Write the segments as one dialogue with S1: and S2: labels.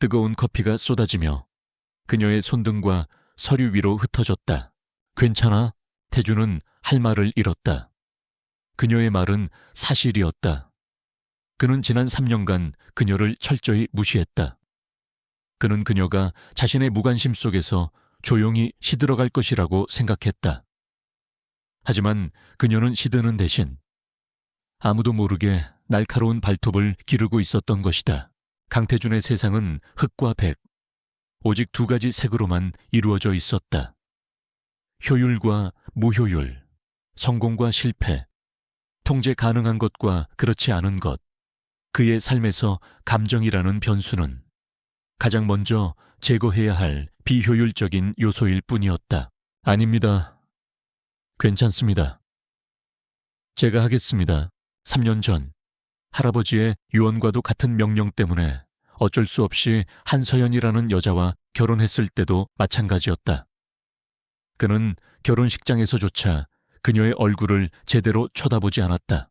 S1: 뜨거운 커피가 쏟아지며 그녀의 손등과 서류 위로 흩어졌다. 괜찮아? 태주는 할 말을 잃었다. 그녀의 말은 사실이었다. 그는 지난 3년간 그녀를 철저히 무시했다. 그는 그녀가 자신의 무관심 속에서 조용히 시들어갈 것이라고 생각했다. 하지만 그녀는 시드는 대신 아무도 모르게 날카로운 발톱을 기르고 있었던 것이다. 강태준의 세상은 흑과 백, 오직 두 가지 색으로만 이루어져 있었다. 효율과 무효율, 성공과 실패, 통제 가능한 것과 그렇지 않은 것. 그의 삶에서 감정이라는 변수는 가장 먼저 제거해야 할 비효율적인 요소일 뿐이었다. 아닙니다. 괜찮습니다. 제가 하겠습니다. 3년 전 할아버지의 유언과도 같은 명령 때문에 어쩔 수 없이 한서연이라는 여자와 결혼했을 때도 마찬가지였다. 그는 결혼식장에서조차 그녀의 얼굴을 제대로 쳐다보지 않았다.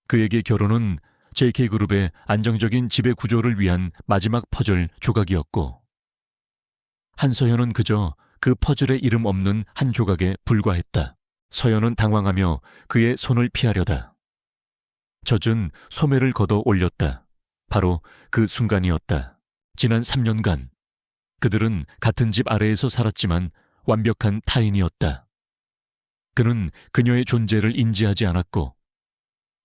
S1: 그에게 결혼은 JK그룹의 안정적인 지배 구조를 위한 마지막 퍼즐 조각이었고 한서연은 그저 그 퍼즐의 이름 없는 한 조각에 불과했다. 서연은 당황하며 그의 손을 피하려다 젖은 소매를 걷어 올렸다. 바로 그 순간이었다. 지난 3년간 그들은 같은 집 아래에서 살았지만 완벽한 타인이었다. 그는 그녀의 존재를 인지하지 않았고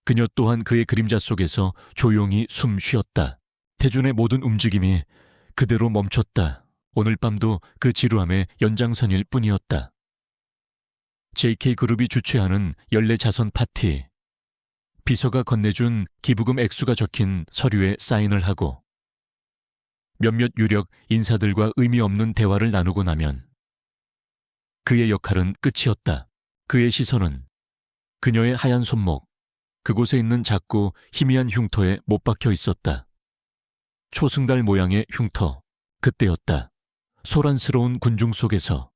S1: 그녀 또한 그의 그림자 속에서 조용히 숨 쉬었다. 태준의 모든 움직임이 그대로 멈췄다. 오늘 밤도 그 지루함의 연장선일 뿐이었다. JK그룹이 주최하는 연례 자선 파티. 비서가 건네준 기부금 액수가 적힌 서류에 사인을 하고 몇몇 유력 인사들과 의미 없는 대화를 나누고 나면 그의 역할은 끝이었다. 그의 시선은 그녀의 하얀 손목, 그곳에 있는 작고 희미한 흉터에 못 박혀 있었다. 초승달 모양의 흉터, 그때였다. 소란스러운 군중 속에서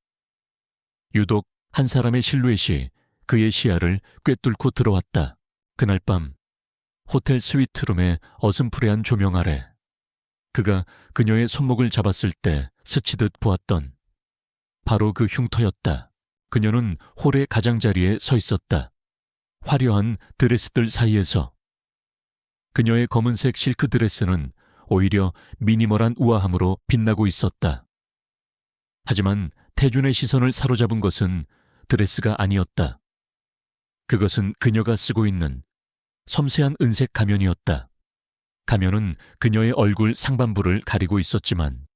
S1: 유독 한 사람의 실루엣이 그의 시야를 꿰뚫고 들어왔다. 그날 밤 호텔 스위트룸의 어슴푸레한 조명 아래 그가 그녀의 손목을 잡았을 때 스치듯 보았던 바로 그 흉터였다. 그녀는 홀의 가장자리에 서 있었다. 화려한 드레스들 사이에서 그녀의 검은색 실크 드레스는 오히려 미니멀한 우아함으로 빛나고 있었다. 하지만 태준의 시선을 사로잡은 것은 드레스가 아니었다. 그것은 그녀가 쓰고 있는 섬세한 은색 가면이었다. 가면은 그녀의 얼굴 상반부를 가리고 있었지만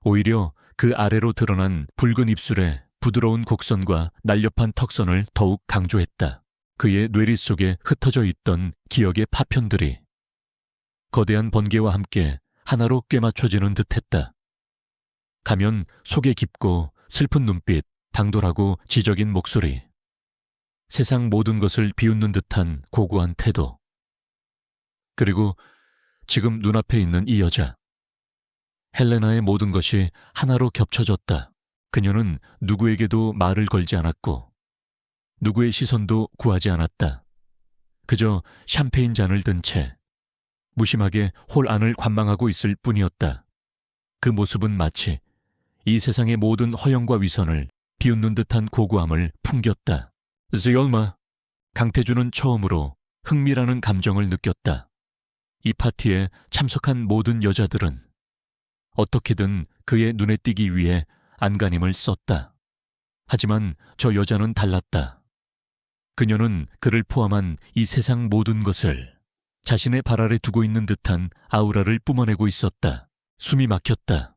S1: 오히려 그 아래로 드러난 붉은 입술에 부드러운 곡선과 날렵한 턱선을 더욱 강조했다. 그의 뇌리 속에 흩어져 있던 기억의 파편들이 거대한 번개와 함께 하나로 꿰맞춰지는 듯했다. 가면 속에 깊고 슬픈 눈빛, 당돌하고 지적인 목소리, 세상 모든 것을 비웃는 듯한 고고한 태도. 그리고 지금 눈앞에 있는 이 여자. 헬레나의 모든 것이 하나로 겹쳐졌다. 그녀는 누구에게도 말을 걸지 않았고 누구의 시선도 구하지 않았다. 그저 샴페인 잔을 든 채 무심하게 홀 안을 관망하고 있을 뿐이었다. 그 모습은 마치 이 세상의 모든 허영과 위선을 비웃는 듯한 고고함을 풍겼다. 지얼마, 강태준은 처음으로 흥미라는 감정을 느꼈다. 이 파티에 참석한 모든 여자들은 어떻게든 그의 눈에 띄기 위해 안간힘을 썼다. 하지만 저 여자는 달랐다. 그녀는 그를 포함한 이 세상 모든 것을 자신의 발 아래 두고 있는 듯한 아우라를 뿜어내고 있었다. 숨이 막혔다.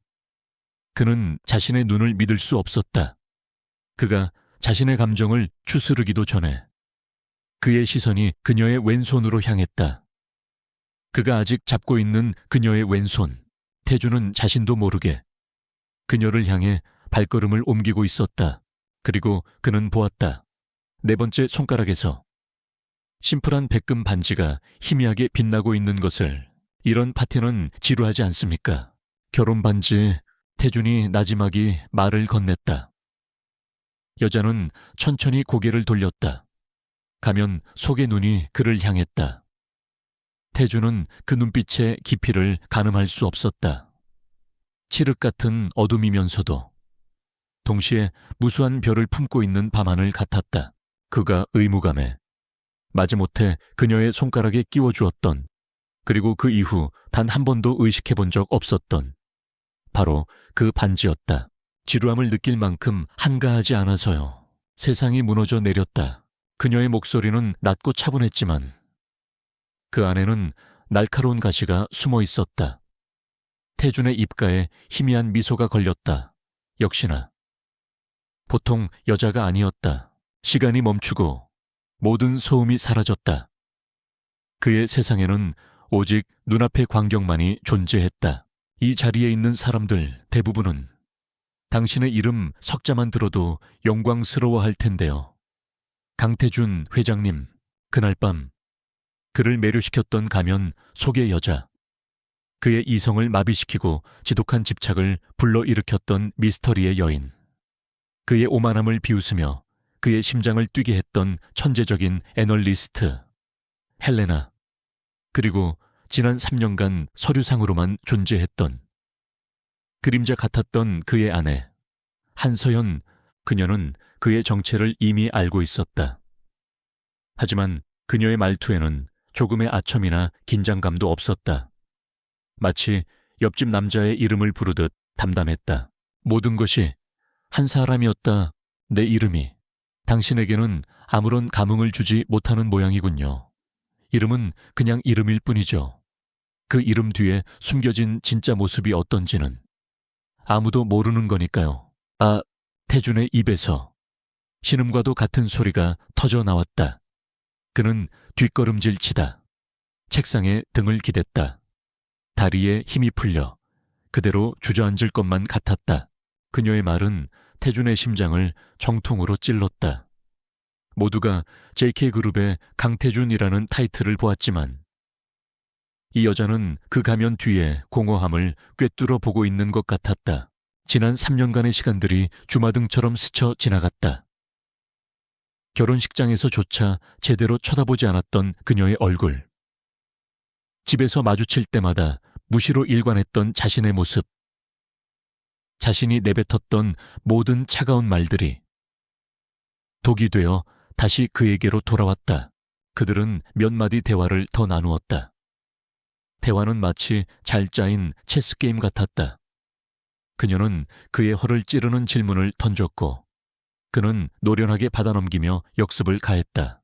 S1: 그는 자신의 눈을 믿을 수 없었다. 그가 자신의 감정을 추스르기도 전에 그의 시선이 그녀의 왼손으로 향했다. 그가 아직 잡고 있는 그녀의 왼손. 태준은 자신도 모르게 그녀를 향해 발걸음을 옮기고 있었다. 그리고 그는 보았다. 네 번째 손가락에서 심플한 백금 반지가 희미하게 빛나고 있는 것을. 이런 파티는 지루하지 않습니까? 결혼 반지. 태준이 나지막이 말을 건넸다. 여자는 천천히 고개를 돌렸다. 가면 속의 눈이 그를 향했다. 태주는 그 눈빛의 깊이를 가늠할 수 없었다. 칠흑 같은 어둠이면서도 동시에 무수한 별을 품고 있는 밤하늘 같았다. 그가 의무감에 마지못해 그녀의 손가락에 끼워주었던, 그리고 그 이후 단 한 번도 의식해본 적 없었던 바로 그 반지였다. 지루함을 느낄 만큼 한가하지 않아서요. 세상이 무너져 내렸다. 그녀의 목소리는 낮고 차분했지만 그 안에는 날카로운 가시가 숨어 있었다. 태준의 입가에 희미한 미소가 걸렸다. 역시나 보통 여자가 아니었다. 시간이 멈추고 모든 소음이 사라졌다. 그의 세상에는 오직 눈앞의 광경만이 존재했다. 이 자리에 있는 사람들 대부분은 당신의 이름 석자만 들어도 영광스러워할 텐데요. 강태준 회장님, 그날 밤 그를 매료시켰던 가면 속의 여자, 그의 이성을 마비시키고 지독한 집착을 불러일으켰던 미스터리의 여인, 그의 오만함을 비웃으며 그의 심장을 뛰게 했던 천재적인 애널리스트 헬레나, 그리고 지난 3년간 서류상으로만 존재했던 그림자 같았던 그의 아내 한서연. 그녀는 그의 정체를 이미 알고 있었다. 하지만 그녀의 말투에는 조금의 아첨이나 긴장감도 없었다. 마치 옆집 남자의 이름을 부르듯 담담했다. 모든 것이 한 사람이었다. 내 이름이 당신에게는 아무런 감흥을 주지 못하는 모양이군요. 이름은 그냥 이름일 뿐이죠. 그 이름 뒤에 숨겨진 진짜 모습이 어떤지는 아무도 모르는 거니까요. 아, 태준의 입에서 신음과도 같은 소리가 터져 나왔다. 그는 뒷걸음질 치다 책상에 등을 기댔다. 다리에 힘이 풀려 그대로 주저앉을 것만 같았다. 그녀의 말은 태준의 심장을 정통으로 찔렀다. 모두가 JK그룹의 강태준이라는 타이틀을 보았지만 이 여자는 그 가면 뒤에 공허함을 꿰뚫어 보고 있는 것 같았다. 지난 3년간의 시간들이 주마등처럼 스쳐 지나갔다. 결혼식장에서조차 제대로 쳐다보지 않았던 그녀의 얼굴. 집에서 마주칠 때마다 무시로 일관했던 자신의 모습. 자신이 내뱉었던 모든 차가운 말들이 독이 되어 다시 그에게로 돌아왔다. 그들은 몇 마디 대화를 더 나누었다. 대화는 마치 잘 짜인 체스게임 같았다. 그녀는 그의 허를 찌르는 질문을 던졌고 그는 노련하게 받아넘기며 역습을 가했다.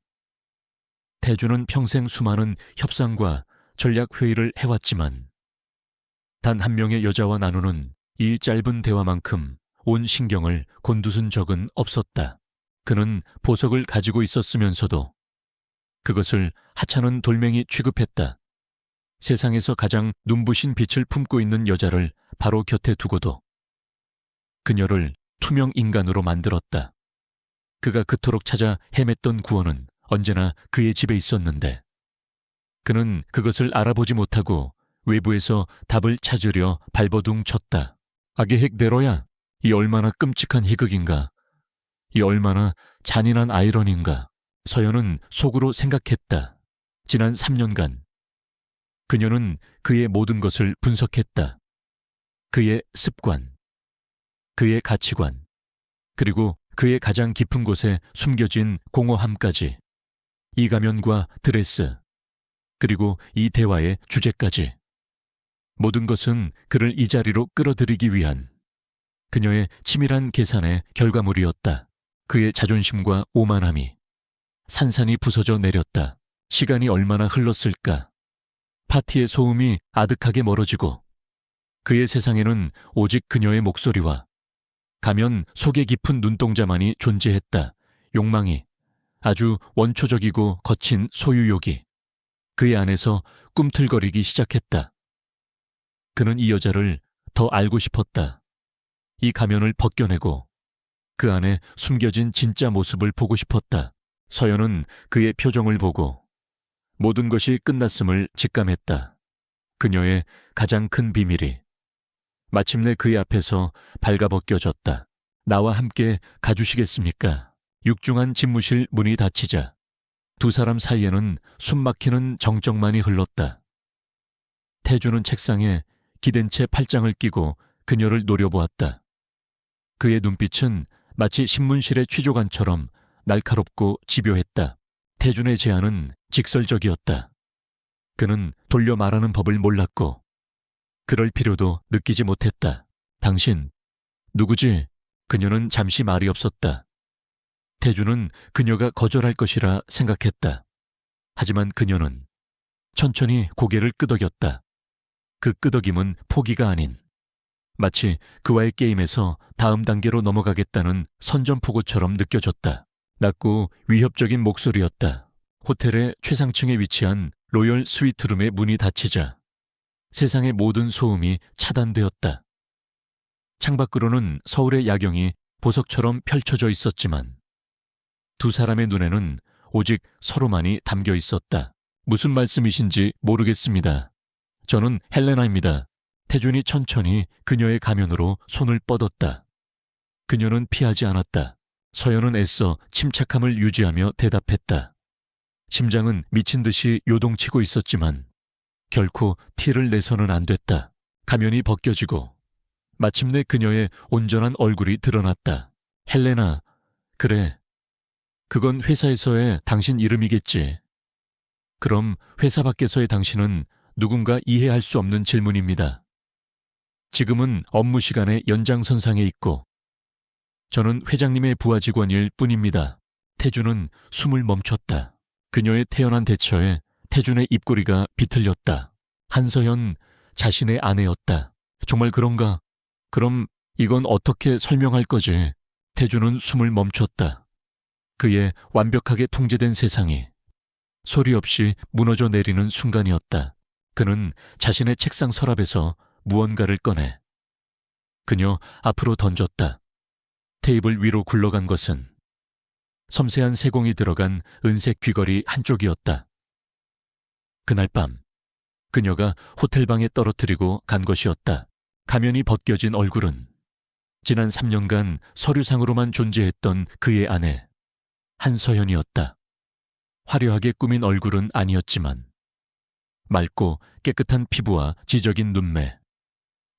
S1: 태준은 평생 수많은 협상과 전략회의를 해왔지만 단 한 명의 여자와 나누는 이 짧은 대화만큼 온 신경을 곤두순 적은 없었다. 그는 보석을 가지고 있었으면서도 그것을 하찮은 돌멩이 취급했다. 세상에서 가장 눈부신 빛을 품고 있는 여자를 바로 곁에 두고도 그녀를 투명 인간으로 만들었다. 그가 그토록 찾아 헤맸던 구원은 언제나 그의 집에 있었는데 그는 그것을 알아보지 못하고 외부에서 답을 찾으려 발버둥 쳤다. 악의 핵대로야. 이 얼마나 끔찍한 희극인가. 이 얼마나 잔인한 아이러니인가. 서연은 속으로 생각했다. 지난 3년간 그녀는 그의 모든 것을 분석했다. 그의 습관, 그의 가치관, 그리고 그의 가장 깊은 곳에 숨겨진 공허함까지, 이 가면과 드레스, 그리고 이 대화의 주제까지. 모든 것은 그를 이 자리로 끌어들이기 위한 그녀의 치밀한 계산의 결과물이었다. 그의 자존심과 오만함이 산산이 부서져 내렸다. 시간이 얼마나 흘렀을까. 파티의 소음이 아득하게 멀어지고 그의 세상에는 오직 그녀의 목소리와 가면 속에 깊은 눈동자만이 존재했다. 욕망이, 아주 원초적이고 거친 소유욕이 그의 안에서 꿈틀거리기 시작했다. 그는 이 여자를 더 알고 싶었다. 이 가면을 벗겨내고 그 안에 숨겨진 진짜 모습을 보고 싶었다. 서연은 그의 표정을 보고 모든 것이 끝났음을 직감했다. 그녀의 가장 큰 비밀이 마침내 그의 앞에서 발가벗겨졌다. 나와 함께 가주시겠습니까? 육중한 집무실 문이 닫히자 두 사람 사이에는 숨막히는 정적만이 흘렀다. 태주는 책상에 기댄 채 팔짱을 끼고 그녀를 노려보았다. 그의 눈빛은 마치 신문실의 취조관처럼 날카롭고 집요했다. 태준의 제안은 직설적이었다. 그는 돌려 말하는 법을 몰랐고 그럴 필요도 느끼지 못했다. 당신, 누구지? 그녀는 잠시 말이 없었다. 태주는 그녀가 거절할 것이라 생각했다. 하지만 그녀는 천천히 고개를 끄덕였다. 그 끄덕임은 포기가 아닌 마치 그와의 게임에서 다음 단계로 넘어가겠다는 선전포고처럼 느껴졌다. 낮고 위협적인 목소리였다. 호텔의 최상층에 위치한 로열 스위트룸의 문이 닫히자 세상의 모든 소음이 차단되었다. 창밖으로는 서울의 야경이 보석처럼 펼쳐져 있었지만 두 사람의 눈에는 오직 서로만이 담겨 있었다. 무슨 말씀이신지 모르겠습니다. 저는 헬레나입니다. 태준이 천천히 그녀의 가면으로 손을 뻗었다. 그녀는 피하지 않았다. 서연은 애써 침착함을 유지하며 대답했다. 심장은 미친 듯이 요동치고 있었지만 결코 티를 내서는 안 됐다. 가면이 벗겨지고 마침내 그녀의 온전한 얼굴이 드러났다. 헬레나, 그래. 그건 회사에서의 당신 이름이겠지. 그럼 회사 밖에서의 당신은 누군가 이해할 수 없는 질문입니다. 지금은 업무 시간의 연장선상에 있고 저는 회장님의 부하 직원일 뿐입니다. 태준은 숨을 멈췄다. 그녀의 태연한 대처에 태준의 입꼬리가 비틀렸다. 한서연 자신의 아내였다. 정말 그런가? 그럼 이건 어떻게 설명할 거지? 태준은 숨을 멈췄다. 그의 완벽하게 통제된 세상이 소리 없이 무너져 내리는 순간이었다. 그는 자신의 책상 서랍에서 무언가를 꺼내 그녀 앞으로 던졌다. 테이블 위로 굴러간 것은 섬세한 세공이 들어간 은색 귀걸이 한쪽이었다. 그날 밤 그녀가 호텔방에 떨어뜨리고 간 것이었다. 가면이 벗겨진 얼굴은 지난 3년간 서류상으로만 존재했던 그의 아내 한서연이었다. 화려하게 꾸민 얼굴은 아니었지만 맑고 깨끗한 피부와 지적인 눈매,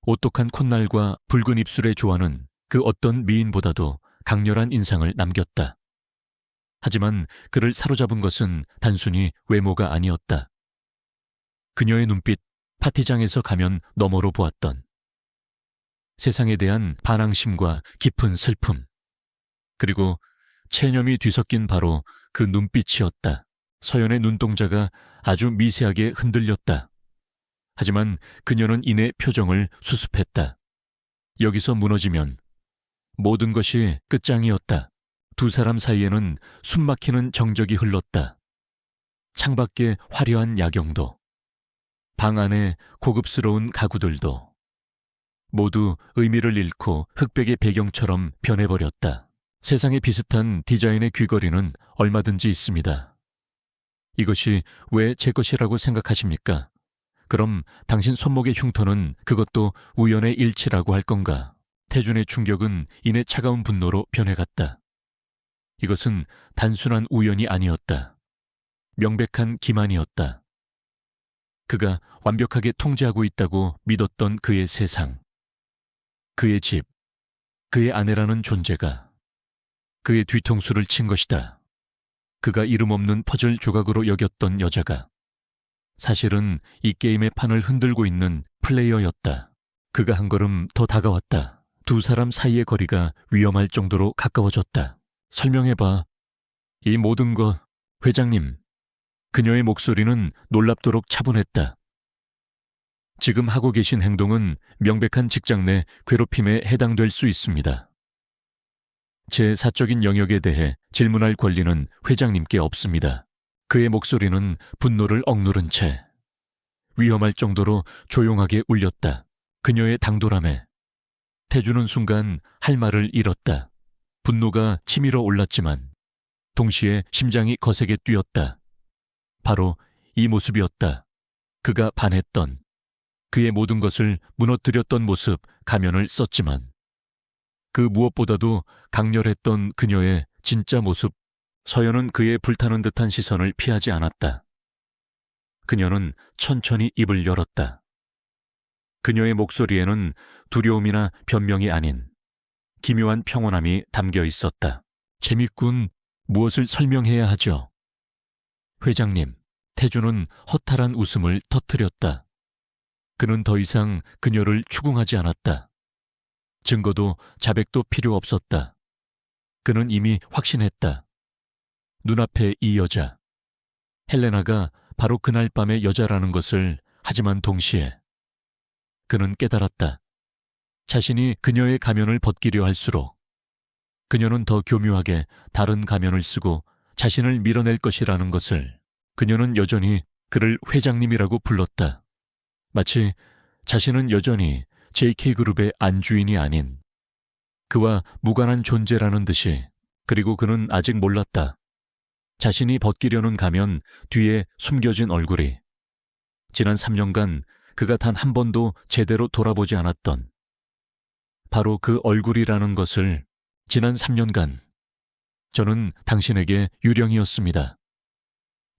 S1: 오똑한 콧날과 붉은 입술의 조화는 그 어떤 미인보다도 강렬한 인상을 남겼다. 하지만 그를 사로잡은 것은 단순히 외모가 아니었다. 그녀의 눈빛, 파티장에서 가면 너머로 보았던 세상에 대한 반항심과 깊은 슬픔, 그리고 체념이 뒤섞인 바로 그 눈빛이었다. 서연의 눈동자가 아주 미세하게 흔들렸다. 하지만 그녀는 이내 표정을 수습했다. 여기서 무너지면 모든 것이 끝장이었다. 두 사람 사이에는 숨막히는 정적이 흘렀다. 창밖에 화려한 야경도, 방 안에 고급스러운 가구들도 모두 의미를 잃고 흑백의 배경처럼 변해버렸다. 세상에 비슷한 디자인의 귀걸이는 얼마든지 있습니다. 이것이 왜 제 것이라고 생각하십니까? 그럼 당신 손목의 흉터는 그것도 우연의 일치라고 할 건가? 태준의 충격은 이내 차가운 분노로 변해갔다. 이것은 단순한 우연이 아니었다. 명백한 기만이었다. 그가 완벽하게 통제하고 있다고 믿었던 그의 세상, 그의 집, 그의 아내라는 존재가 그의 뒤통수를 친 것이다. 그가 이름 없는 퍼즐 조각으로 여겼던 여자가 사실은 이 게임의 판을 흔들고 있는 플레이어였다. 그가 한 걸음 더 다가왔다. 두 사람 사이의 거리가 위험할 정도로 가까워졌다. 설명해봐. 이 모든 것, 회장님. 그녀의 목소리는 놀랍도록 차분했다. 지금 하고 계신 행동은 명백한 직장 내 괴롭힘에 해당될 수 있습니다. 제 사적인 영역에 대해 질문할 권리는 회장님께 없습니다. 그의 목소리는 분노를 억누른 채 위험할 정도로 조용하게 울렸다. 그녀의 당돌함에 태주는 순간 할 말을 잃었다. 분노가 치밀어 올랐지만 동시에 심장이 거세게 뛰었다. 바로 이 모습이었다. 그가 반했던, 그의 모든 것을 무너뜨렸던 모습, 가면을 썼지만 그 무엇보다도 강렬했던 그녀의 진짜 모습. 서연은 그의 불타는 듯한 시선을 피하지 않았다. 그녀는 천천히 입을 열었다. 그녀의 목소리에는 두려움이나 변명이 아닌 기묘한 평온함이 담겨 있었다. 재밌군. 무엇을 설명해야 하죠? 회장님, 태주는 허탈한 웃음을 터뜨렸다. 그는 더 이상 그녀를 추궁하지 않았다. 증거도 자백도 필요 없었다. 그는 이미 확신했다. 눈앞에 이 여자, 헬레나가 바로 그날 밤의 여자라는 것을. 하지만 동시에 그는 깨달았다. 자신이 그녀의 가면을 벗기려 할수록 그녀는 더 교묘하게 다른 가면을 쓰고 자신을 밀어낼 것이라는 것을. 그녀는 여전히 그를 회장님이라고 불렀다. 마치 자신은 여전히 JK그룹의 안주인이 아닌 그와 무관한 존재라는 듯이. 그리고 그는 아직 몰랐다. 자신이 벗기려는 가면 뒤에 숨겨진 얼굴이 지난 3년간 그가 단 한 번도 제대로 돌아보지 않았던 바로 그 얼굴이라는 것을. 지난 3년간 저는 당신에게 유령이었습니다.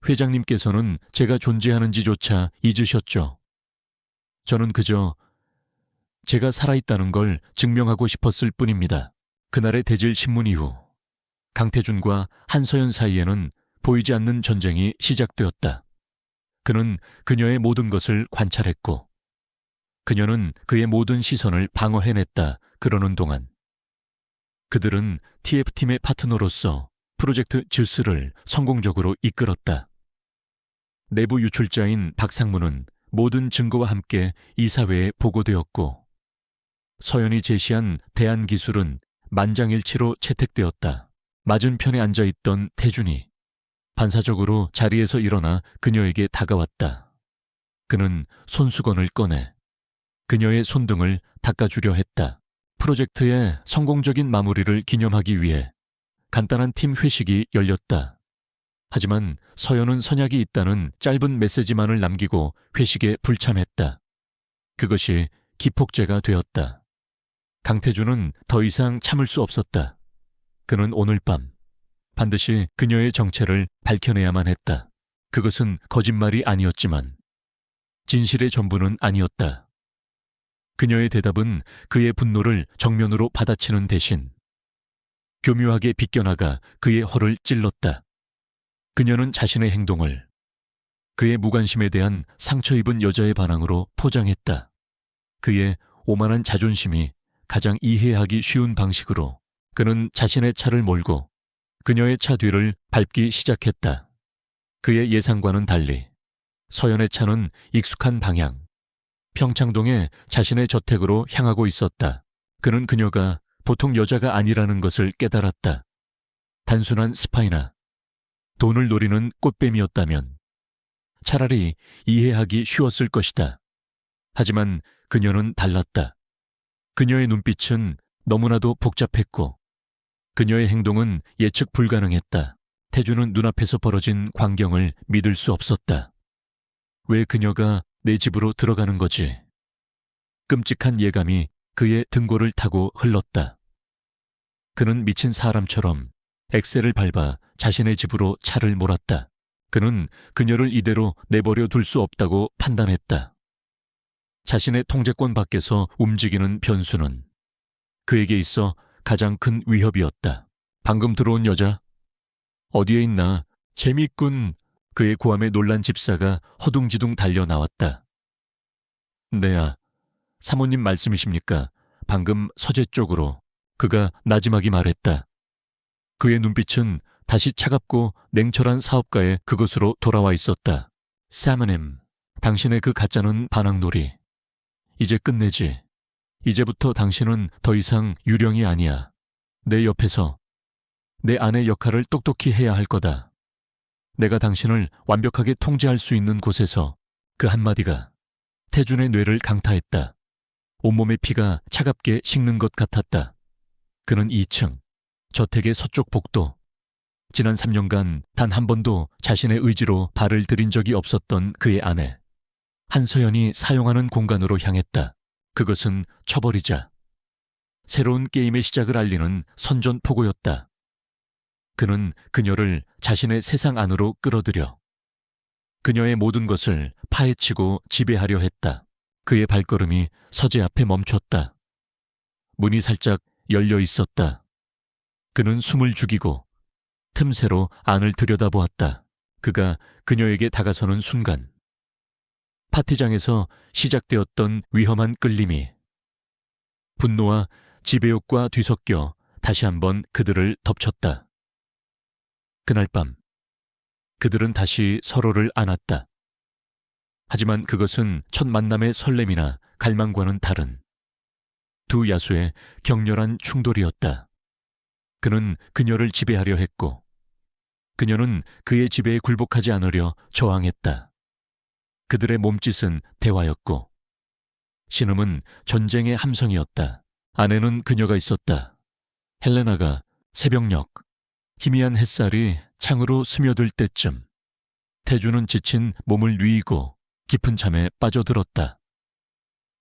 S1: 회장님께서는 제가 존재하는지조차 잊으셨죠. 저는 그저 제가 살아있다는 걸 증명하고 싶었을 뿐입니다. 그날의 대질 신문 이후 강태준과 한서연 사이에는 보이지 않는 전쟁이 시작되었다. 그는 그녀의 모든 것을 관찰했고 그녀는 그의 모든 시선을 방어해냈다. 그러는 동안 그들은 TF팀의 파트너로서 프로젝트 즈스를 성공적으로 이끌었다. 내부 유출자인 박상무는 모든 증거와 함께 이사회에 보고되었고 서연이 제시한 대안기술은 만장일치로 채택되었다. 맞은편에 앉아있던 태준이 반사적으로 자리에서 일어나 그녀에게 다가왔다. 그는 손수건을 꺼내 그녀의 손등을 닦아주려 했다. 프로젝트의 성공적인 마무리를 기념하기 위해 간단한 팀 회식이 열렸다. 하지만 서연은 선약이 있다는 짧은 메시지만을 남기고 회식에 불참했다. 그것이 기폭제가 되었다. 강태준은 더 이상 참을 수 없었다. 그는 오늘 밤 반드시 그녀의 정체를 밝혀내야만 했다. 그것은 거짓말이 아니었지만 진실의 전부는 아니었다. 그녀의 대답은 그의 분노를 정면으로 받아치는 대신 교묘하게 비껴나가 그의 허를 찔렀다. 그녀는 자신의 행동을 그의 무관심에 대한 상처 입은 여자의 반항으로 포장했다. 그의 오만한 자존심이 가장 이해하기 쉬운 방식으로 그는 자신의 차를 몰고 그녀의 차 뒤를 밟기 시작했다. 그의 예상과는 달리 서연의 차는 익숙한 방향, 평창동의 자신의 저택으로 향하고 있었다. 그는 그녀가 보통 여자가 아니라는 것을 깨달았다. 단순한 스파이나 돈을 노리는 꽃뱀이었다면 차라리 이해하기 쉬웠을 것이다. 하지만 그녀는 달랐다. 그녀의 눈빛은 너무나도 복잡했고 그녀의 행동은 예측 불가능했다. 태주는 눈앞에서 벌어진 광경을 믿을 수 없었다. 왜 그녀가 내 집으로 들어가는 거지? 끔찍한 예감이 그의 등골을 타고 흘렀다. 그는 미친 사람처럼 엑셀을 밟아 자신의 집으로 차를 몰았다. 그는 그녀를 이대로 내버려 둘 수 없다고 판단했다. 자신의 통제권 밖에서 움직이는 변수는 그에게 있어 가장 큰 위협이었다. 방금 들어온 여자? 어디에 있나? 재밌군. 그의 고함에 놀란 집사가 허둥지둥 달려 나왔다. 네야, 사모님 말씀이십니까? 방금 서재 쪽으로. 그가 나지막이 말했다. 그의 눈빛은 다시 차갑고 냉철한 사업가의 그것으로 돌아와 있었다. 사모님, 당신의 그 가짜는 반항놀이. 이제 끝내지. 이제부터 당신은 더 이상 유령이 아니야. 내 옆에서 내 아내 역할을 똑똑히 해야 할 거다. 내가 당신을 완벽하게 통제할 수 있는 곳에서. 그 한마디가 태준의 뇌를 강타했다. 온몸의 피가 차갑게 식는 것 같았다. 그는 2층, 저택의 서쪽 복도. 지난 3년간 단 한 번도 자신의 의지로 발을 들인 적이 없었던 그의 아내 한서연이 사용하는 공간으로 향했다. 그것은 쳐버리자. 새로운 게임의 시작을 알리는 선전포고였다. 그는 그녀를 자신의 세상 안으로 끌어들여 그녀의 모든 것을 파헤치고 지배하려 했다. 그의 발걸음이 서재 앞에 멈췄다. 문이 살짝 열려 있었다. 그는 숨을 죽이고 틈새로 안을 들여다보았다. 그가 그녀에게 다가서는 순간 파티장에서 시작되었던 위험한 끌림이 분노와 지배욕과 뒤섞여 다시 한번 그들을 덮쳤다. 그날 밤 그들은 다시 서로를 안았다. 하지만 그것은 첫 만남의 설렘이나 갈망과는 다른 두 야수의 격렬한 충돌이었다. 그는 그녀를 지배하려 했고 그녀는 그의 지배에 굴복하지 않으려 저항했다. 그들의 몸짓은 대화였고 신음은 전쟁의 함성이었다. 안에는 그녀가 있었다. 헬레나가 새벽녘 희미한 햇살이 창으로 스며들 때쯤 태주는 지친 몸을 뉘이고 깊은 잠에 빠져들었다.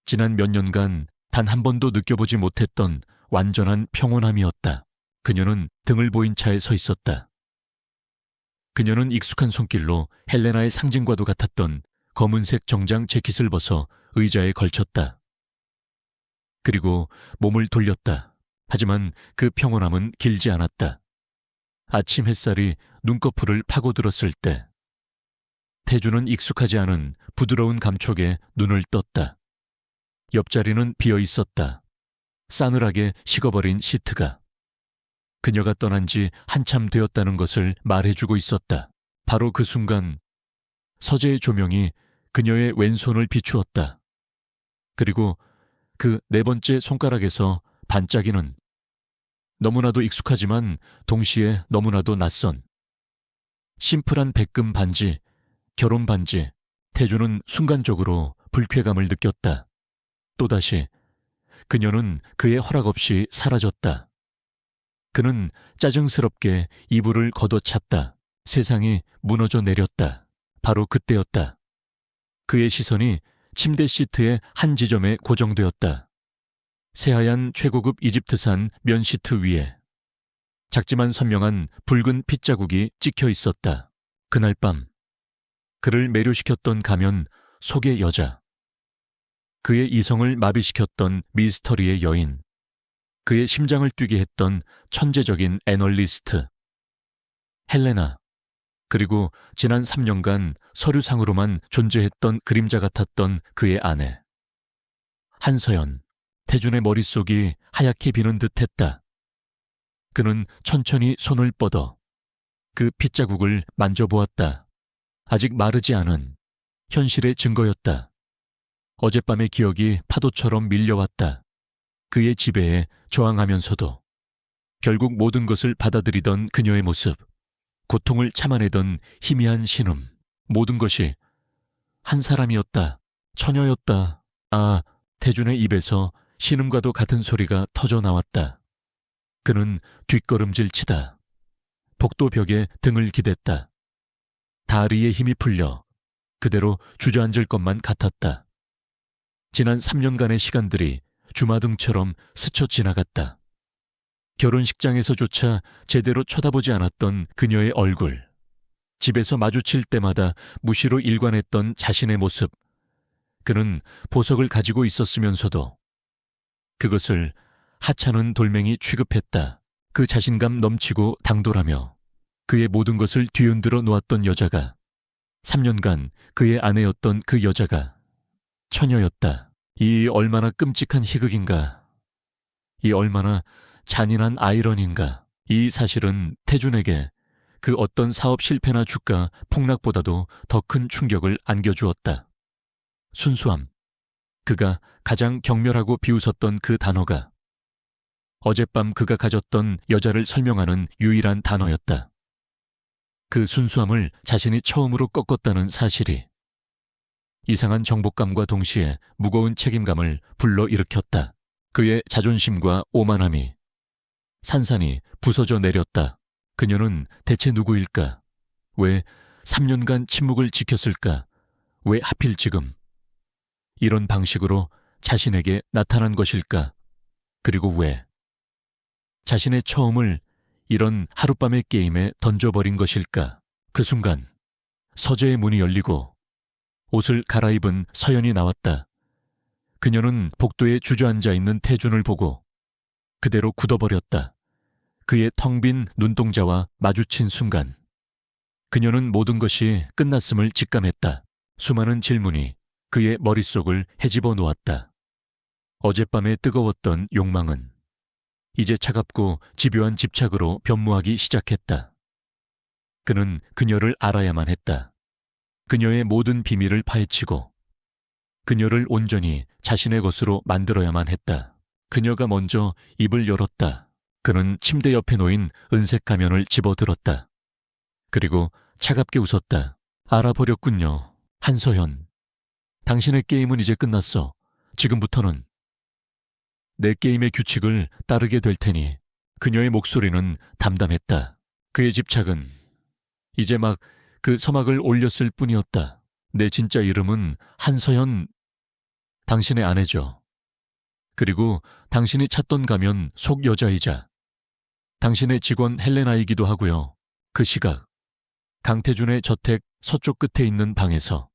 S1: 지난 몇 년간 단 한 번도 느껴보지 못했던 완전한 평온함이었다. 그녀는 등을 보인 차에 서 있었다. 그녀는 익숙한 손길로 헬레나의 상징과도 같았던 검은색 정장 재킷을 벗어 의자에 걸쳤다. 그리고 몸을 돌렸다. 하지만 그 평온함은 길지 않았다. 아침 햇살이 눈꺼풀을 파고들었을 때 태주는 익숙하지 않은 부드러운 감촉에 눈을 떴다. 옆자리는 비어 있었다. 싸늘하게 식어버린 시트가 그녀가 떠난 지 한참 되었다는 것을 말해주고 있었다. 바로 그 순간 서재의 조명이 그녀의 왼손을 비추었다. 그리고 그 네 번째 손가락에서 반짝이는 너무나도 익숙하지만 동시에 너무나도 낯선 심플한 백금 반지, 결혼 반지. 태주는 순간적으로 불쾌감을 느꼈다. 또다시 그녀는 그의 허락 없이 사라졌다. 그는 짜증스럽게 이불을 걷어찼다. 세상이 무너져 내렸다. 바로 그때였다. 그의 시선이 침대 시트의 한 지점에 고정되었다. 새하얀 최고급 이집트산 면 시트 위에 작지만 선명한 붉은 핏자국이 찍혀 있었다. 그날 밤 그를 매료시켰던 가면 속의 여자, 그의 이성을 마비시켰던 미스터리의 여인, 그의 심장을 뛰게 했던 천재적인 애널리스트 헬레나, 그리고 지난 3년간 서류상으로만 존재했던 그림자 같았던 그의 아내 한서연. 태준의 머릿속이 하얗게 비는 듯했다. 그는 천천히 손을 뻗어 그 핏자국을 만져보았다. 아직 마르지 않은 현실의 증거였다. 어젯밤의 기억이 파도처럼 밀려왔다. 그의 지배에 저항하면서도 결국 모든 것을 받아들이던 그녀의 모습, 고통을 참아내던 희미한 신음, 모든 것이 한 사람이었다. 처녀였다. 아, 태준의 입에서 신음과도 같은 소리가 터져 나왔다. 그는 뒷걸음질 치다 복도벽에 등을 기댔다. 다리의 힘이 풀려 그대로 주저앉을 것만 같았다. 지난 3년간의 시간들이 주마등처럼 스쳐 지나갔다. 결혼식장에서조차 제대로 쳐다보지 않았던 그녀의 얼굴, 집에서 마주칠 때마다 무시로 일관했던 자신의 모습. 그는 보석을 가지고 있었으면서도 그것을 하찮은 돌멩이 취급했다. 그 자신감 넘치고 당돌하며 그의 모든 것을 뒤흔들어 놓았던 여자가 3년간 그의 아내였던 그 여자가 처녀였다. 이 얼마나 끔찍한 희극인가. 이 얼마나 잔인한 아이러니인가. 이 사실은 태준에게 그 어떤 사업 실패나 주가 폭락보다도 더 큰 충격을 안겨주었다. 순수함. 그가 가장 경멸하고 비웃었던 그 단어가 어젯밤 그가 가졌던 여자를 설명하는 유일한 단어였다. 그 순수함을 자신이 처음으로 꺾었다는 사실이 이상한 정복감과 동시에 무거운 책임감을 불러일으켰다. 그의 자존심과 오만함이 산산이 부서져 내렸다. 그녀는 대체 누구일까? 왜 3년간 침묵을 지켰을까? 왜 하필 지금 이런 방식으로 자신에게 나타난 것일까? 그리고 왜 자신의 처음을 이런 하룻밤의 게임에 던져버린 것일까? 그 순간 서재의 문이 열리고 옷을 갈아입은 서연이 나왔다. 그녀는 복도에 주저앉아 있는 태준을 보고 그대로 굳어버렸다. 그의 텅 빈 눈동자와 마주친 순간 그녀는 모든 것이 끝났음을 직감했다. 수많은 질문이 그의 머릿속을 헤집어 놓았다. 어젯밤에 뜨거웠던 욕망은 이제 차갑고 집요한 집착으로 변모하기 시작했다. 그는 그녀를 알아야만 했다. 그녀의 모든 비밀을 파헤치고 그녀를 온전히 자신의 것으로 만들어야만 했다. 그녀가 먼저 입을 열었다. 그는 침대 옆에 놓인 은색 가면을 집어들었다. 그리고 차갑게 웃었다. 알아버렸군요. 한서연. 당신의 게임은 이제 끝났어. 지금부터는 내 게임의 규칙을 따르게 될 테니. 그녀의 목소리는 담담했다. 그의 집착은 이제 막 그 서막을 올렸을 뿐이었다. 내 진짜 이름은 한서연, 당신의 아내죠. 그리고 당신이 찾던 가면 속 여자이자 당신의 직원 헬레나이기도 하고요. 그 시각 강태준의 저택 서쪽 끝에 있는 방에서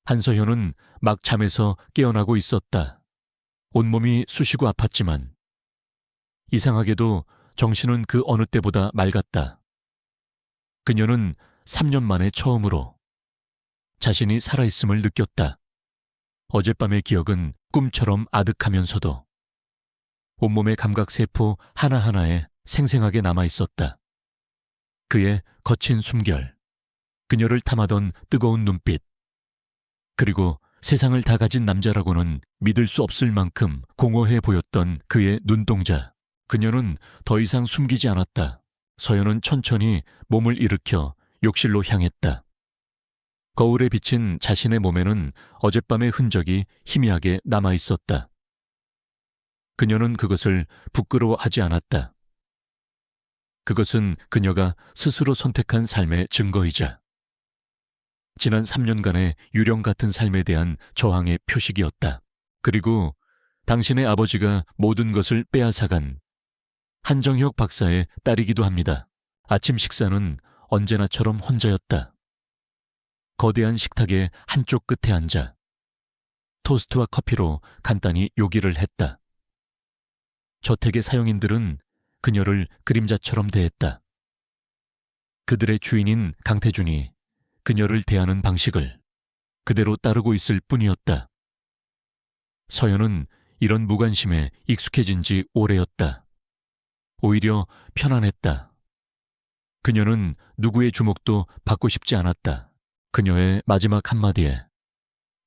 S1: 한서연은 막 잠에서 깨어나고 있었다. 온몸이 쑤시고 아팠지만 이상하게도 정신은 그 어느 때보다 맑았다. 그녀는 3년 만에 처음으로 자신이 살아있음을 느꼈다. 어젯밤의 기억은 꿈처럼 아득하면서도 온몸의 감각세포 하나하나에 생생하게 남아있었다. 그의 거친 숨결, 그녀를 탐하던 뜨거운 눈빛, 그리고 세상을 다 가진 남자라고는 믿을 수 없을 만큼 공허해 보였던 그의 눈동자. 그녀는 더 이상 숨기지 않았다. 서연은 천천히 몸을 일으켜 욕실로 향했다. 거울에 비친 자신의 몸에는 어젯밤의 흔적이 희미하게 남아있었다. 그녀는 그것을 부끄러워하지 않았다. 그것은 그녀가 스스로 선택한 삶의 증거이자 지난 3년간의 유령 같은 삶에 대한 저항의 표식이었다. 그리고 당신의 아버지가 모든 것을 빼앗아간 한정혁 박사의 딸이기도 합니다. 아침 식사는 언제나처럼 혼자였다. 거대한 식탁의 한쪽 끝에 앉아 토스트와 커피로 간단히 요기를 했다. 저택의 사용인들은 그녀를 그림자처럼 대했다. 그들의 주인인 강태준이 그녀를 대하는 방식을 그대로 따르고 있을 뿐이었다. 서연은 이런 무관심에 익숙해진 지 오래였다. 오히려 편안했다. 그녀는 누구의 주목도 받고 싶지 않았다. 그녀의 마지막 한마디에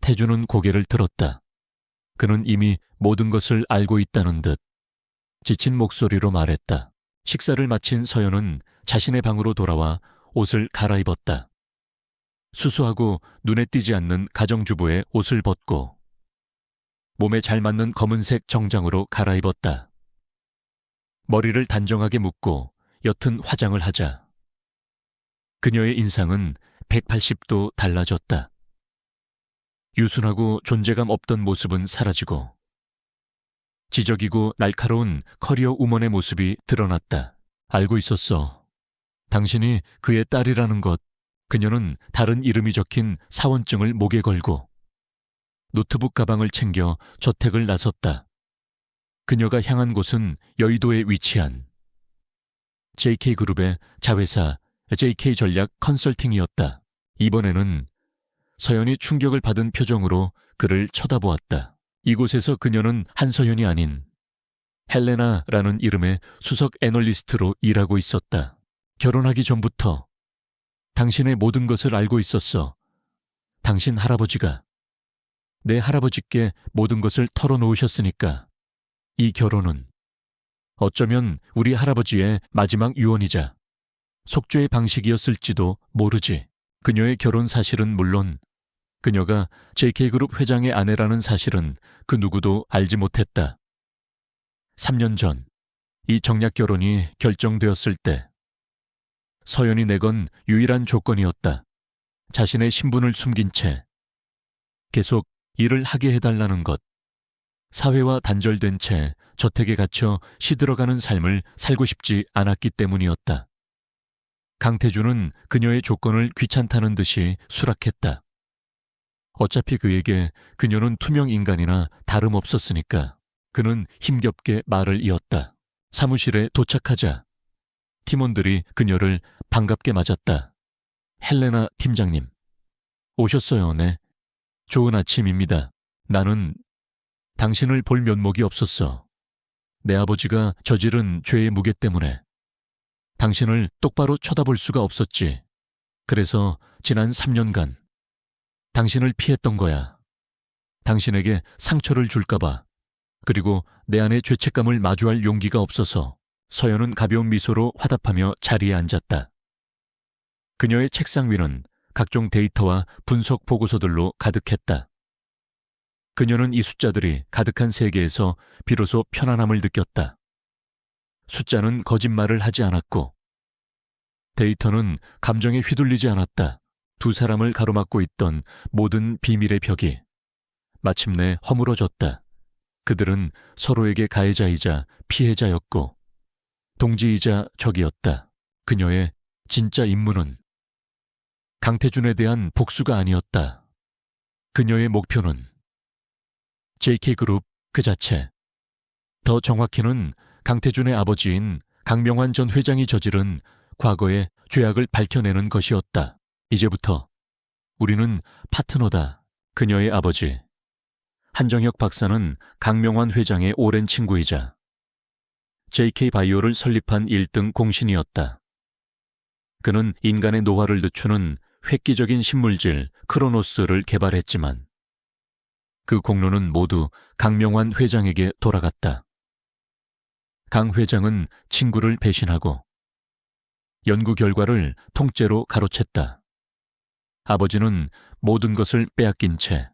S1: 태준은 고개를 들었다. 그는 이미 모든 것을 알고 있다는 듯 지친 목소리로 말했다. 식사를 마친 서연은 자신의 방으로 돌아와 옷을 갈아입었다. 수수하고 눈에 띄지 않는 가정주부의 옷을 벗고 몸에 잘 맞는 검은색 정장으로 갈아입었다. 머리를 단정하게 묶고 옅은 화장을 하자 그녀의 인상은 180도 달라졌다. 유순하고 존재감 없던 모습은 사라지고 지적이고 날카로운 커리어 우먼의 모습이 드러났다. 알고 있었어. 당신이 그의 딸이라는 것. 그녀는 다른 이름이 적힌 사원증을 목에 걸고 노트북 가방을 챙겨 저택을 나섰다. 그녀가 향한 곳은 여의도에 위치한 JK그룹의 자회사 JK전략 컨설팅이었다. 이번에는 서연이 충격을 받은 표정으로 그를 쳐다보았다. 이곳에서 그녀는 한서연이 아닌 헬레나라는 이름의 수석 애널리스트로 일하고 있었다. 결혼하기 전부터 당신의 모든 것을 알고 있었어. 당신 할아버지가 내 할아버지께 모든 것을 털어놓으셨으니까 이 결혼은 어쩌면 우리 할아버지의 마지막 유언이자 속죄의 방식이었을지도 모르지. 그녀의 결혼 사실은 물론 그녀가 JK그룹 회장의 아내라는 사실은 그 누구도 알지 못했다. 3년 전 이 정략 결혼이 결정되었을 때 서연이 내건 유일한 조건이었다. 자신의 신분을 숨긴 채 계속 일을 하게 해달라는 것. 사회와 단절된 채 저택에 갇혀 시들어가는 삶을 살고 싶지 않았기 때문이었다. 강태준은 그녀의 조건을 귀찮다는 듯이 수락했다. 어차피 그에게 그녀는 투명 인간이나 다름없었으니까 그는 힘겹게 말을 이었다. 사무실에 도착하자 팀원들이 그녀를 반갑게 맞았다. 헬레나 팀장님. 오셨어요, 네. 좋은 아침입니다. 나는 당신을 볼 면목이 없었어. 내 아버지가 저지른 죄의 무게 때문에 당신을 똑바로 쳐다볼 수가 없었지. 그래서 지난 3년간 당신을 피했던 거야. 당신에게 상처를 줄까봐. 그리고 내 안의 죄책감을 마주할 용기가 없어서. 서연은 가벼운 미소로 화답하며 자리에 앉았다. 그녀의 책상 위는 각종 데이터와 분석 보고서들로 가득했다. 그녀는 이 숫자들이 가득한 세계에서 비로소 편안함을 느꼈다. 숫자는 거짓말을 하지 않았고 데이터는 감정에 휘둘리지 않았다. 두 사람을 가로막고 있던 모든 비밀의 벽이 마침내 허물어졌다. 그들은 서로에게 가해자이자 피해자였고 동지이자 적이었다. 그녀의 진짜 임무는 강태준에 대한 복수가 아니었다. 그녀의 목표는 JK그룹 그 자체. 더 정확히는 강태준의 아버지인 강명환 전 회장이 저지른 과거의 죄악을 밝혀내는 것이었다. 이제부터 우리는 파트너다. 그녀의 아버지 한정혁 박사는 강명환 회장의 오랜 친구이자 JK바이오를 설립한 1등 공신이었다. 그는 인간의 노화를 늦추는 획기적인 신물질 크로노스를 개발했지만 그 공로는 모두 강명환 회장에게 돌아갔다. 강 회장은 친구를 배신하고 연구 결과를 통째로 가로챘다. 아버지는 모든 것을 빼앗긴 채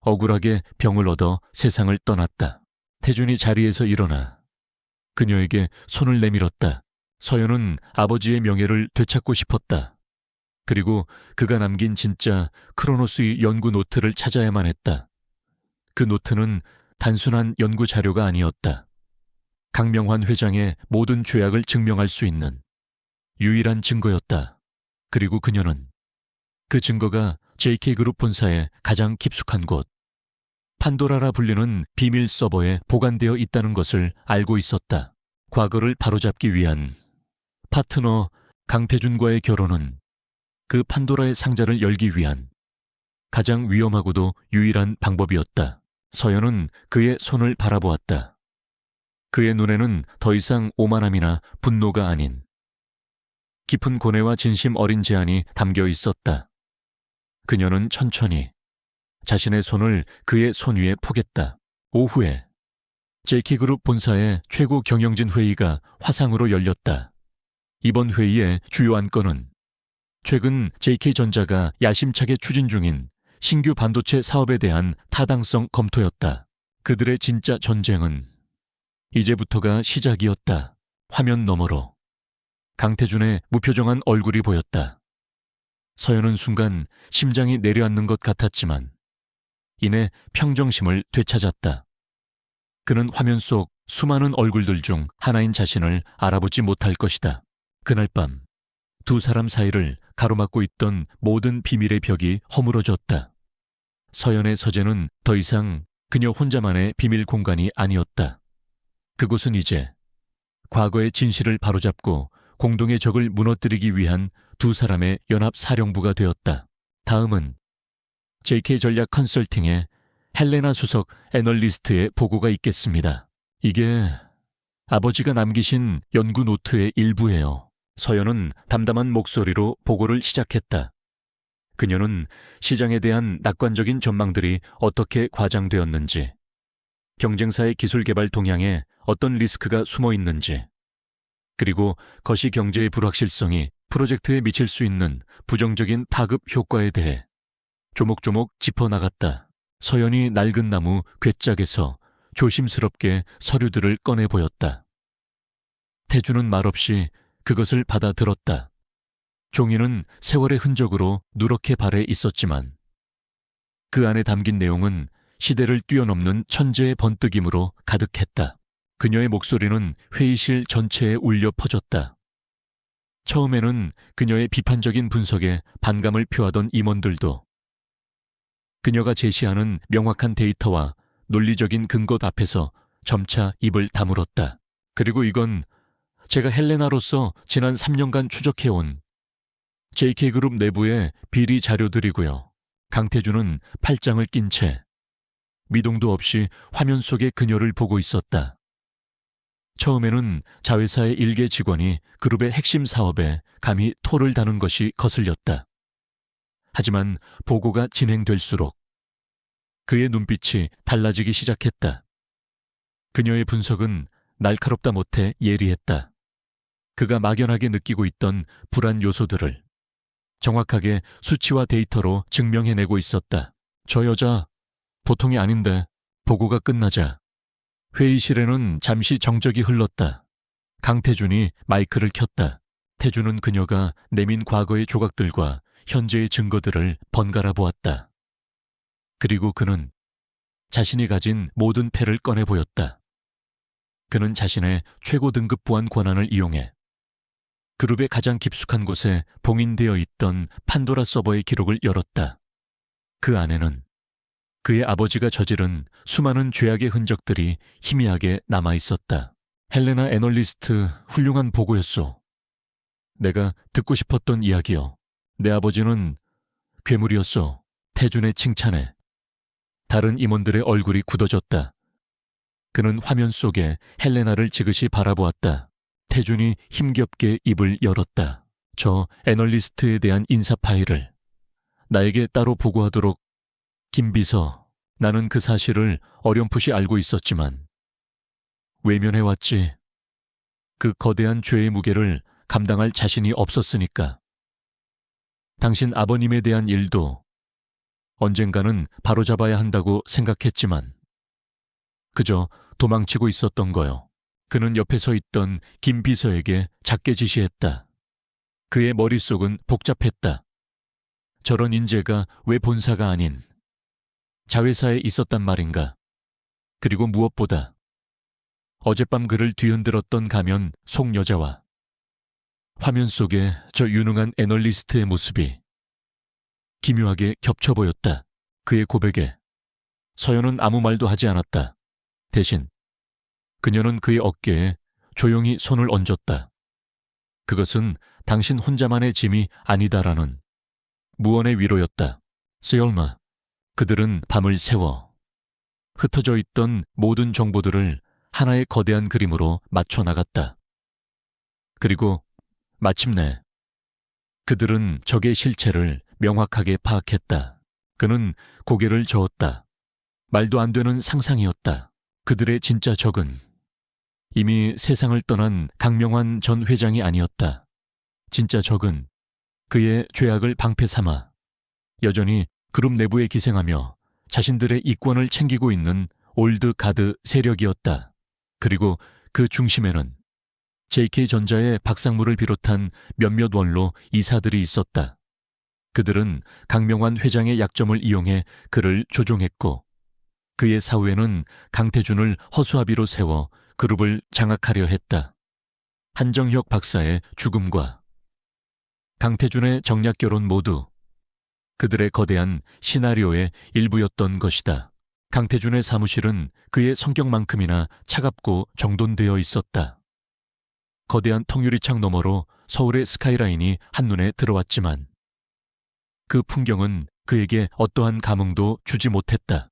S1: 억울하게 병을 얻어 세상을 떠났다. 태준이 자리에서 일어나 그녀에게 손을 내밀었다. 서연은 아버지의 명예를 되찾고 싶었다. 그리고 그가 남긴 진짜 크로노스의 연구 노트를 찾아야만 했다. 그 노트는 단순한 연구 자료가 아니었다. 강명환 회장의 모든 죄악을 증명할 수 있는 유일한 증거였다. 그리고 그녀는 그 증거가 JK그룹 본사의 가장 깊숙한 곳, 판도라라 불리는 비밀 서버에 보관되어 있다는 것을 알고 있었다. 과거를 바로잡기 위한 파트너 강태준과의 결혼은 그 판도라의 상자를 열기 위한 가장 위험하고도 유일한 방법이었다. 서연은 그의 손을 바라보았다. 그의 눈에는 더 이상 오만함이나 분노가 아닌 깊은 고뇌와 진심 어린 제안이 담겨 있었다. 그녀는 천천히 자신의 손을 그의 손 위에 푸겠다. 오후에 JK그룹 본사의 최고 경영진 회의가 화상으로 열렸다. 이번 회의의 주요 안건은 최근 JK전자가 야심차게 추진 중인 신규 반도체 사업에 대한 타당성 검토였다. 그들의 진짜 전쟁은 이제부터가 시작이었다. 화면 너머로 강태준의 무표정한 얼굴이 보였다. 서연은 순간 심장이 내려앉는 것 같았지만 이내 평정심을 되찾았다. 그는 화면 속 수많은 얼굴들 중 하나인 자신을 알아보지 못할 것이다. 그날 밤 두 사람 사이를 가로막고 있던 모든 비밀의 벽이 허물어졌다. 서연의 서재는 더 이상 그녀 혼자만의 비밀 공간이 아니었다. 그곳은 이제 과거의 진실을 바로잡고 공동의 적을 무너뜨리기 위한 두 사람의 연합 사령부가 되었다. 다음은 JK전략 컨설팅의 헬레나 수석 애널리스트의 보고가 있겠습니다. 이게 아버지가 남기신 연구 노트의 일부예요. 서연은 담담한 목소리로 보고를 시작했다. 그녀는 시장에 대한 낙관적인 전망들이 어떻게 과장되었는지, 경쟁사의 기술 개발 동향에 어떤 리스크가 숨어 있는지, 그리고 거시 경제의 불확실성이 프로젝트에 미칠 수 있는 부정적인 파급 효과에 대해 조목조목 짚어나갔다. 서연이 낡은 나무 괴짝에서 조심스럽게 서류들을 꺼내 보였다. 태준은 말없이 그것을 받아들었다. 종이는 세월의 흔적으로 누렇게 발해 있었지만 그 안에 담긴 내용은 시대를 뛰어넘는 천재의 번뜩임으로 가득했다. 그녀의 목소리는 회의실 전체에 울려 퍼졌다. 처음에는 그녀의 비판적인 분석에 반감을 표하던 임원들도 그녀가 제시하는 명확한 데이터와 논리적인 근거 앞에서 점차 입을 다물었다. 그리고 이건 제가 헬레나로서 지난 3년간 추적해온 JK그룹 내부의 비리 자료들이고요. 강태준은 팔짱을 낀 채 미동도 없이 화면 속의 그녀를 보고 있었다. 처음에는 자회사의 일개 직원이 그룹의 핵심 사업에 감히 토를 다는 것이 거슬렸다. 하지만 보고가 진행될수록 그의 눈빛이 달라지기 시작했다. 그녀의 분석은 날카롭다 못해 예리했다. 그가 막연하게 느끼고 있던 불안 요소들을 정확하게 수치와 데이터로 증명해내고 있었다. 저 여자 보통이 아닌데. 보고가 끝나자 회의실에는 잠시 정적이 흘렀다. 강태준이 마이크를 켰다. 태준은 그녀가 내민 과거의 조각들과 현재의 증거들을 번갈아 보았다. 그리고 그는 자신이 가진 모든 패를 꺼내 보였다. 그는 자신의 최고 등급 보안 권한을 이용해 그룹의 가장 깊숙한 곳에 봉인되어 있던 판도라 서버의 기록을 열었다. 그 안에는 그의 아버지가 저지른 수많은 죄악의 흔적들이 희미하게 남아있었다. 헬레나 애널리스트 훌륭한 보고였소. 내가 듣고 싶었던 이야기요. 내 아버지는 괴물이었소. 태준의 칭찬에 다른 임원들의 얼굴이 굳어졌다. 그는 화면 속에 헬레나를 지그시 바라보았다. 태준이 힘겹게 입을 열었다. 저 애널리스트에 대한 인사 파일을 나에게 따로 보고하도록. 김 비서, 나는 그 사실을 어렴풋이 알고 있었지만 외면해왔지. 그 거대한 죄의 무게를 감당할 자신이 없었으니까. 당신 아버님에 대한 일도 언젠가는 바로잡아야 한다고 생각했지만 그저 도망치고 있었던 거요. 그는 옆에 서 있던 김 비서에게 작게 지시했다. 그의 머릿속은 복잡했다. 저런 인재가 왜 본사가 아닌 자회사에 있었단 말인가. 그리고 무엇보다 어젯밤 그를 뒤흔들었던 가면 속 여자와 화면 속에 저 유능한 애널리스트의 모습이 기묘하게 겹쳐 보였다. 그의 고백에 서연은 아무 말도 하지 않았다. 대신 그녀는 그의 어깨에 조용히 손을 얹었다. 그것은 당신 혼자만의 짐이 아니다라는 무언의 위로였다. 쓰열마, 그들은 밤을 새워 흩어져 있던 모든 정보들을 하나의 거대한 그림으로 맞춰 나갔다. 그리고 마침내 그들은 적의 실체를 명확하게 파악했다. 그는 고개를 저었다. 말도 안 되는 상상이었다. 그들의 진짜 적은 이미 세상을 떠난 강명환 전 회장이 아니었다. 진짜 적은 그의 죄악을 방패 삼아 여전히 그룹 내부에 기생하며 자신들의 이권을 챙기고 있는 올드 가드 세력이었다. 그리고 그 중심에는 JK전자의 박상무를 비롯한 몇몇 원로 이사들이 있었다. 그들은 강명환 회장의 약점을 이용해 그를 조종했고 그의 사후에는 강태준을 허수아비로 세워 그룹을 장악하려 했다. 한정혁 박사의 죽음과 강태준의 정략 결혼 모두 그들의 거대한 시나리오의 일부였던 것이다. 강태준의 사무실은 그의 성격만큼이나 차갑고 정돈되어 있었다. 거대한 통유리창 너머로 서울의 스카이라인이 한눈에 들어왔지만 그 풍경은 그에게 어떠한 감흥도 주지 못했다.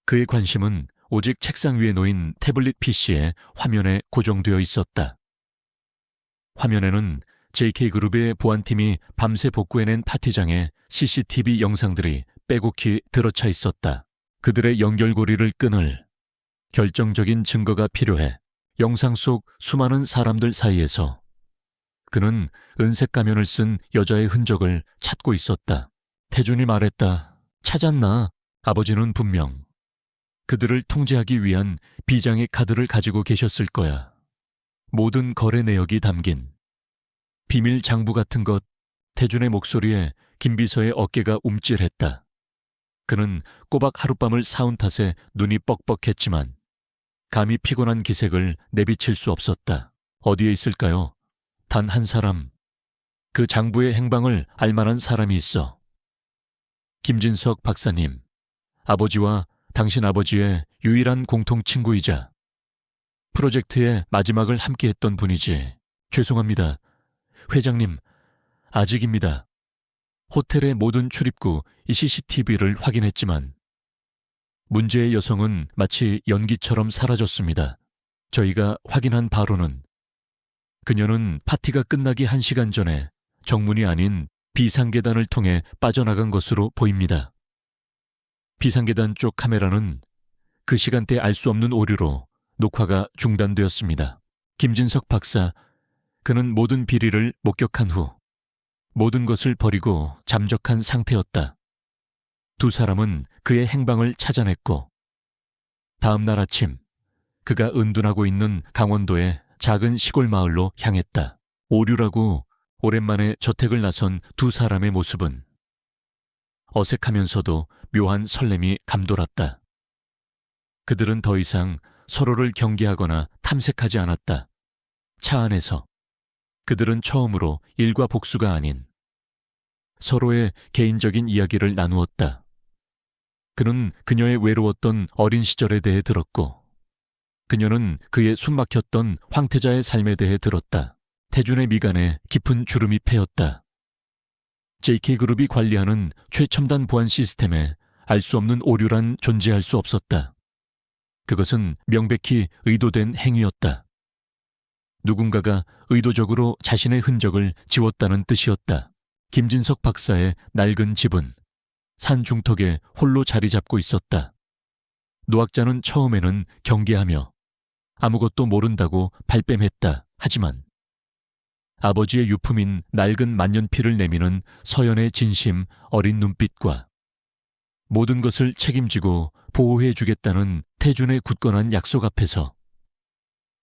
S1: 그의 관심은 오직 책상 위에 놓인 태블릿 PC의 화면에 고정되어 있었다. 화면에는 JK그룹의 보안팀이 밤새 복구해낸 파티장에 CCTV 영상들이 빼곡히 들어차 있었다. 그들의 연결고리를 끊을 결정적인 증거가 필요해. 영상 속 수많은 사람들 사이에서 그는 은색 가면을 쓴 여자의 흔적을 찾고 있었다. 태준이 말했다. 찾았나? 아버지는 분명 그들을 통제하기 위한 비장의 카드를 가지고 계셨을 거야. 모든 거래 내역이 담긴 비밀 장부 같은 것. 태준의 목소리에 김 비서의 어깨가 움찔했다. 그는 꼬박 하룻밤을 사온 탓에 눈이 뻑뻑했지만 감히 피곤한 기색을 내비칠 수 없었다. 어디에 있을까요? 단 한 사람. 그 장부의 행방을 알만한 사람이 있어. 김진석 박사님, 아버지와 당신 아버지의 유일한 공통 친구이자 프로젝트의 마지막을 함께했던 분이지. 죄송합니다. 회장님, 아직입니다. 호텔의 모든 출입구 CCTV를 확인했지만 문제의 여성은 마치 연기처럼 사라졌습니다. 저희가 확인한 바로는 그녀는 파티가 끝나기 1시간 전에 정문이 아닌 비상계단을 통해 빠져나간 것으로 보입니다. 비상계단 쪽 카메라는 그 시간대 알 수 없는 오류로 녹화가 중단되었습니다. 김진석 박사, 그는 모든 비리를 목격한 후 모든 것을 버리고 잠적한 상태였다. 두 사람은 그의 행방을 찾아냈고 다음 날 아침 그가 은둔하고 있는 강원도의 작은 시골 마을로 향했다. 오류라고 오랜만에 저택을 나선 두 사람의 모습은 어색하면서도 묘한 설렘이 감돌았다. 그들은 더 이상 서로를 경계하거나 탐색하지 않았다. 차 안에서 그들은 처음으로 일과 복수가 아닌 서로의 개인적인 이야기를 나누었다. 그는 그녀의 외로웠던 어린 시절에 대해 들었고 그녀는 그의 숨막혔던 황태자의 삶에 대해 들었다. 태준의 미간에 깊은 주름이 패였다. JK그룹이 관리하는 최첨단 보안 시스템에 알 수 없는 오류란 존재할 수 없었다. 그것은 명백히 의도된 행위였다. 누군가가 의도적으로 자신의 흔적을 지웠다는 뜻이었다. 김진석 박사의 낡은 집은 산 중턱에 홀로 자리 잡고 있었다. 노학자는 처음에는 경계하며 아무것도 모른다고 발뺌했다. 하지만 아버지의 유품인 낡은 만년필을 내미는 서연의 진심 어린 눈빛과 모든 것을 책임지고 보호해주겠다는 태준의 굳건한 약속 앞에서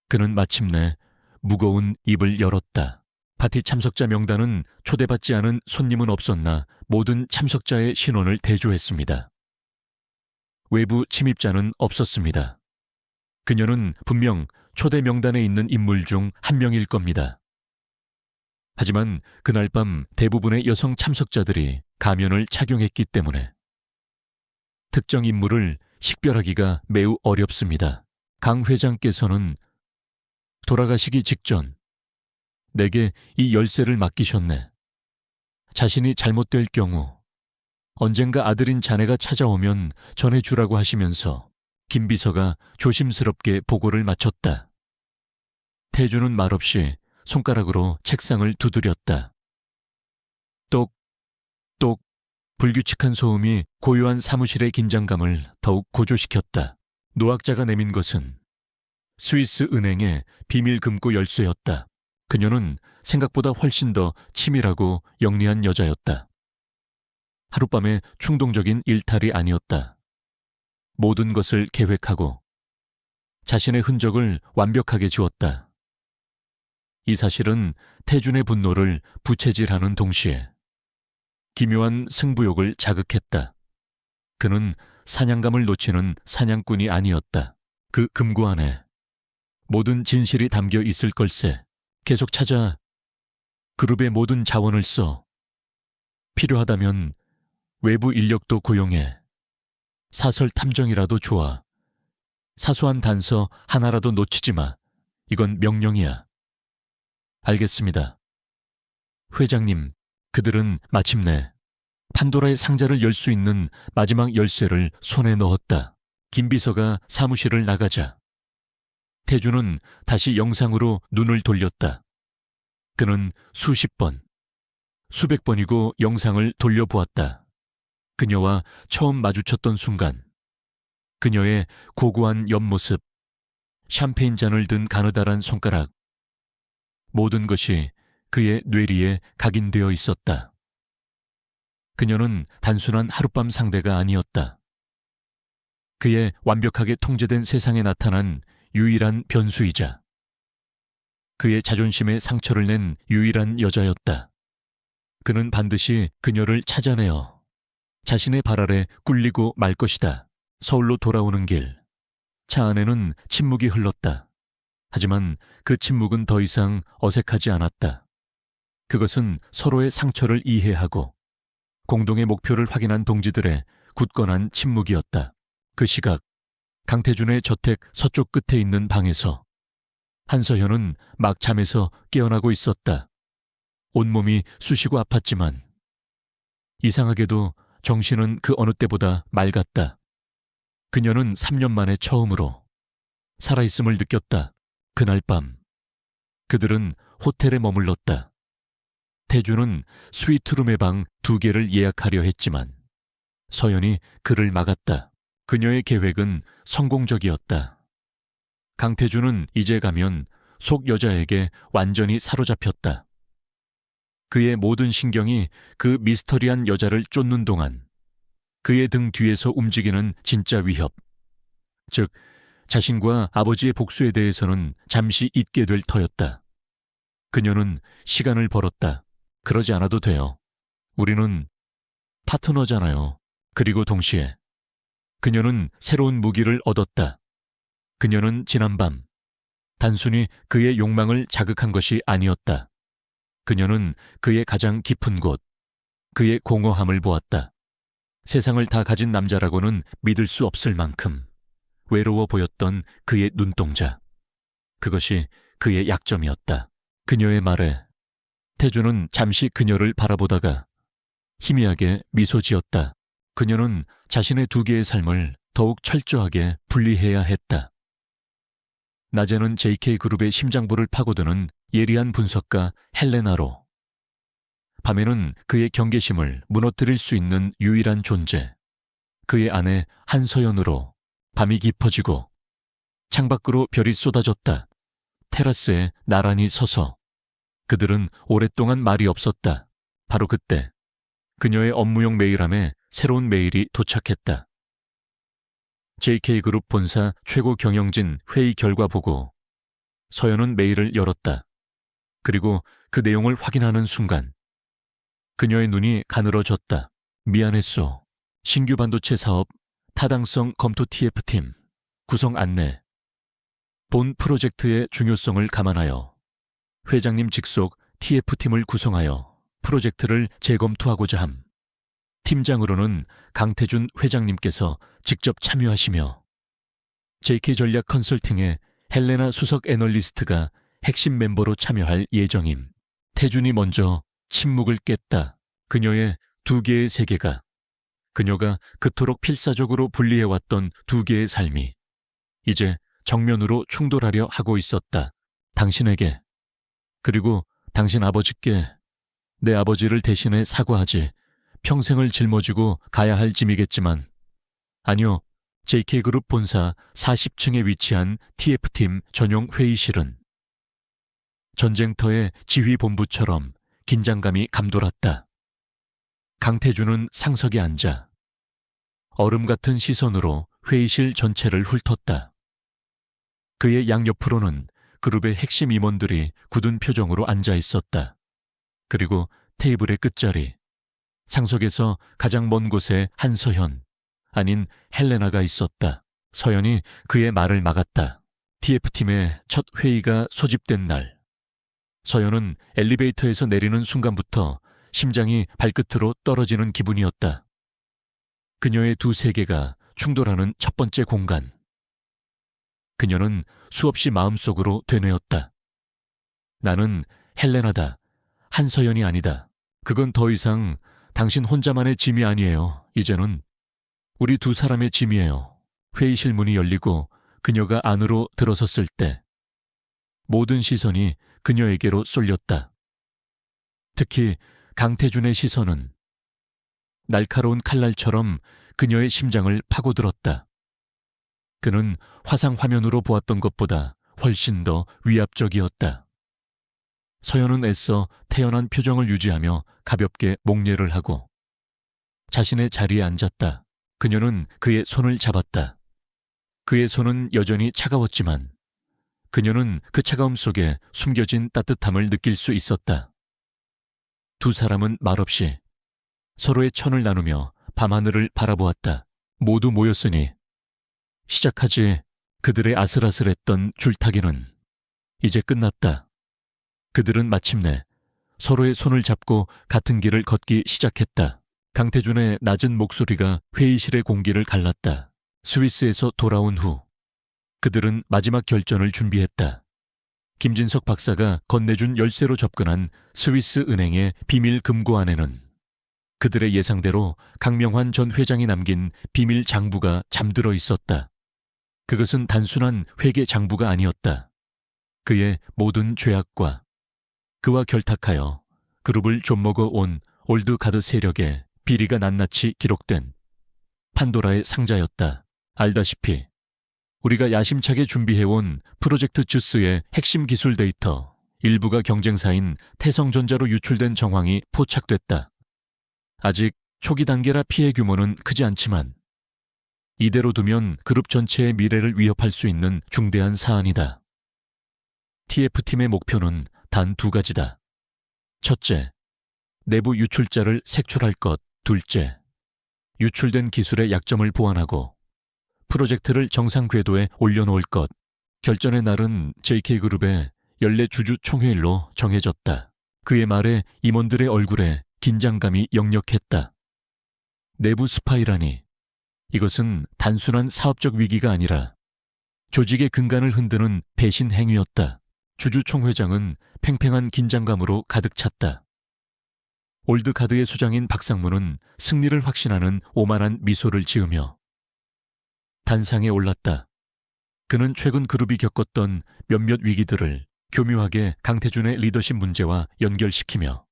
S1: 그는 마침내 무거운 입을 열었다. 파티 참석자 명단은 초대받지 않은 손님은 없었나 모든 참석자의 신원을 대조했습니다. 외부 침입자는 없었습니다. 그녀는 분명 초대 명단에 있는 인물 중 한 명일 겁니다. 하지만 그날 밤 대부분의 여성 참석자들이 가면을 착용했기 때문에 특정 인물을 식별하기가 매우 어렵습니다. 강 회장께서는 돌아가시기 직전 내게 이 열쇠를 맡기셨네. 자신이 잘못될 경우 언젠가 아들인 자네가 찾아오면 전해주라고 하시면서 김 비서가 조심스럽게 보고를 마쳤다. 태주는 말없이 손가락으로 책상을 두드렸다. 똑, 똑, 불규칙한 소음이 고요한 사무실의 긴장감을 더욱 고조시켰다. 노학자가 내민 것은 스위스 은행의 비밀 금고 열쇠였다. 그녀는 생각보다 훨씬 더 치밀하고 영리한 여자였다. 하룻밤의 충동적인 일탈이 아니었다. 모든 것을 계획하고 자신의 흔적을 완벽하게 지웠다. 이 사실은 태준의 분노를 부채질하는 동시에 기묘한 승부욕을 자극했다. 그는 사냥감을 놓치는 사냥꾼이 아니었다. 그 금고 안에 모든 진실이 담겨 있을 걸세. 계속 찾아 그룹의 모든 자원을 써. 필요하다면 외부 인력도 고용해. 사설 탐정이라도 좋아. 사소한 단서 하나라도 놓치지 마. 이건 명령이야. 알겠습니다. 회장님, 그들은 마침내 판도라의 상자를 열 수 있는 마지막 열쇠를 손에 넣었다. 김 비서가 사무실을 나가자 태주는 다시 영상으로 눈을 돌렸다. 그는 수십 번, 수백 번이고 영상을 돌려보았다. 그녀와 처음 마주쳤던 순간, 그녀의 고고한 옆모습, 샴페인 잔을 든 가느다란 손가락, 모든 것이 그의 뇌리에 각인되어 있었다. 그녀는 단순한 하룻밤 상대가 아니었다. 그의 완벽하게 통제된 세상에 나타난 유일한 변수이자 그의 자존심에 상처를 낸 유일한 여자였다. 그는 반드시 그녀를 찾아내어 자신의 발 아래 꿀리고 말 것이다. 서울로 돌아오는 길, 차 안에는 침묵이 흘렀다. 하지만 그 침묵은 더 이상 어색하지 않았다. 그것은 서로의 상처를 이해하고 공동의 목표를 확인한 동지들의 굳건한 침묵이었다. 그 시각 강태준의 저택 서쪽 끝에 있는 방에서 한서현은 막 잠에서 깨어나고 있었다. 온몸이 쑤시고 아팠지만 이상하게도 정신은 그 어느 때보다 맑았다. 그녀는 3년 만에 처음으로 살아있음을 느꼈다. 그날 밤 그들은 호텔에 머물렀다. 태주는 스위트룸의 방 2개를 예약하려 했지만 서연이 그를 막았다. 그녀의 계획은 성공적이었다. 강태주는 이제 가면 속 여자에게 완전히 사로잡혔다. 그의 모든 신경이 그 미스터리한 여자를 쫓는 동안 그의 등 뒤에서 움직이는 진짜 위협, 즉 자신과 아버지의 복수에 대해서는 잠시 잊게 될 터였다. 그녀는 시간을 벌었다. 그러지 않아도 돼요. 우리는 파트너잖아요. 그리고 동시에 그녀는 새로운 무기를 얻었다. 그녀는 지난밤 단순히 그의 욕망을 자극한 것이 아니었다. 그녀는 그의 가장 깊은 곳, 그의 공허함을 보았다. 세상을 다 가진 남자라고는 믿을 수 없을 만큼 외로워 보였던 그의 눈동자. 그것이 그의 약점이었다. 그녀의 말에 태주는 잠시 그녀를 바라보다가 희미하게 미소 지었다. 그녀는 자신의 2개의 삶을 더욱 철저하게 분리해야 했다. 낮에는 JK그룹의 심장부를 파고드는 예리한 분석가 헬레나로, 밤에는 그의 경계심을 무너뜨릴 수 있는 유일한 존재, 그의 아내 한서연으로 밤이 깊어지고 창밖으로 별이 쏟아졌다. 테라스에 나란히 서서 그들은 오랫동안 말이 없었다. 바로 그때 그녀의 업무용 메일함에 새로운 메일이 도착했다. JK그룹 본사 최고 경영진 회의 결과 보고. 서연은 메일을 열었다. 그리고 그 내용을 확인하는 순간 그녀의 눈이 가늘어졌다. 미안했소. 신규 반도체 사업 타당성 검토 TF팀 구성 안내. 본 프로젝트의 중요성을 감안하여 회장님 직속 TF팀을 구성하여 프로젝트를 재검토하고자 함. 팀장으로는 강태준 회장님께서 직접 참여하시며 JK전략 컨설팅의 헬레나 수석 애널리스트가 핵심 멤버로 참여할 예정임. 태준이 먼저 침묵을 깼다. 그녀의 2개의 세계가, 그녀가 그토록 필사적으로 분리해왔던 2개의 삶이 이제 정면으로 충돌하려 하고 있었다. 당신에게, 그리고 당신 아버지께 내 아버지를 대신해 사과하지 평생을 짊어지고 가야 할 짐이겠지만, 아니요, JK그룹 본사 40층에 위치한 TF팀 전용 회의실은 전쟁터의 지휘본부처럼 긴장감이 감돌았다. 강태준은 상석에 앉아 얼음 같은 시선으로 회의실 전체를 훑었다. 그의 양옆으로는 그룹의 핵심 임원들이 굳은 표정으로 앉아 있었다. 그리고 테이블의 끝자리, 상석에서 가장 먼 곳에 한서현, 아닌 헬레나가 있었다. 서연이 그의 말을 막았다. TF팀의 첫 회의가 소집된 날, 서연은 엘리베이터에서 내리는 순간부터 심장이 발끝으로 떨어지는 기분이었다. 그녀의 2 세계가 충돌하는 첫 번째 공간. 그녀는 수없이 마음속으로 되뇌었다. 나는 헬레나다. 한서연이 아니다. 그건 더 이상 당신 혼자만의 짐이 아니에요. 이제는 우리 2 사람의 짐이에요. 회의실 문이 열리고 그녀가 안으로 들어섰을 때 모든 시선이 그녀에게로 쏠렸다. 특히 강태준의 시선은 날카로운 칼날처럼 그녀의 심장을 파고들었다. 그는 화상 화면으로 보았던 것보다 훨씬 더 위압적이었다. 서연은 애써 태연한 표정을 유지하며 가볍게 목례를 하고 자신의 자리에 앉았다. 그녀는 그의 손을 잡았다. 그의 손은 여전히 차가웠지만 그녀는 그 차가움 속에 숨겨진 따뜻함을 느낄 수 있었다. 2 사람은 말없이 서로의 천을 나누며 밤하늘을 바라보았다. 모두 모였으니 시작하지. 그들의 아슬아슬했던 줄타기는 이제 끝났다. 그들은 마침내 서로의 손을 잡고 같은 길을 걷기 시작했다. 강태준의 낮은 목소리가 회의실의 공기를 갈랐다. 스위스에서 돌아온 후 그들은 마지막 결전을 준비했다. 김진석 박사가 건네준 열쇠로 접근한 스위스 은행의 비밀 금고 안에는 그들의 예상대로 강명환 전 회장이 남긴 비밀 장부가 잠들어 있었다. 그것은 단순한 회계 장부가 아니었다. 그의 모든 죄악과 그와 결탁하여 그룹을 좀먹어 온 올드가드 세력의 비리가 낱낱이 기록된 판도라의 상자였다. 알다시피 우리가 야심차게 준비해온 프로젝트 주스의 핵심 기술 데이터 일부가 경쟁사인 태성전자로 유출된 정황이 포착됐다. 아직 초기 단계라 피해 규모는 크지 않지만 이대로 두면 그룹 전체의 미래를 위협할 수 있는 중대한 사안이다. TF팀의 목표는 단 2가지다. 첫째, 내부 유출자를 색출할 것. 둘째, 유출된 기술의 약점을 보완하고 프로젝트를 정상 궤도에 올려놓을 것. 결전의 날은 JK그룹의 연례 주주 총회일로 정해졌다. 그의 말에 임원들의 얼굴에 긴장감이 역력했다. 내부 스파이라니, 이것은 단순한 사업적 위기가 아니라 조직의 근간을 흔드는 배신 행위였다. 주주 총회장은 팽팽한 긴장감으로 가득 찼다. 올드가드의 수장인 박상무는 승리를 확신하는 오만한 미소를 지으며 단상에 올랐다. 그는 최근 그룹이 겪었던 몇몇 위기들을 교묘하게 강태준의 리더십 문제와 연결시키며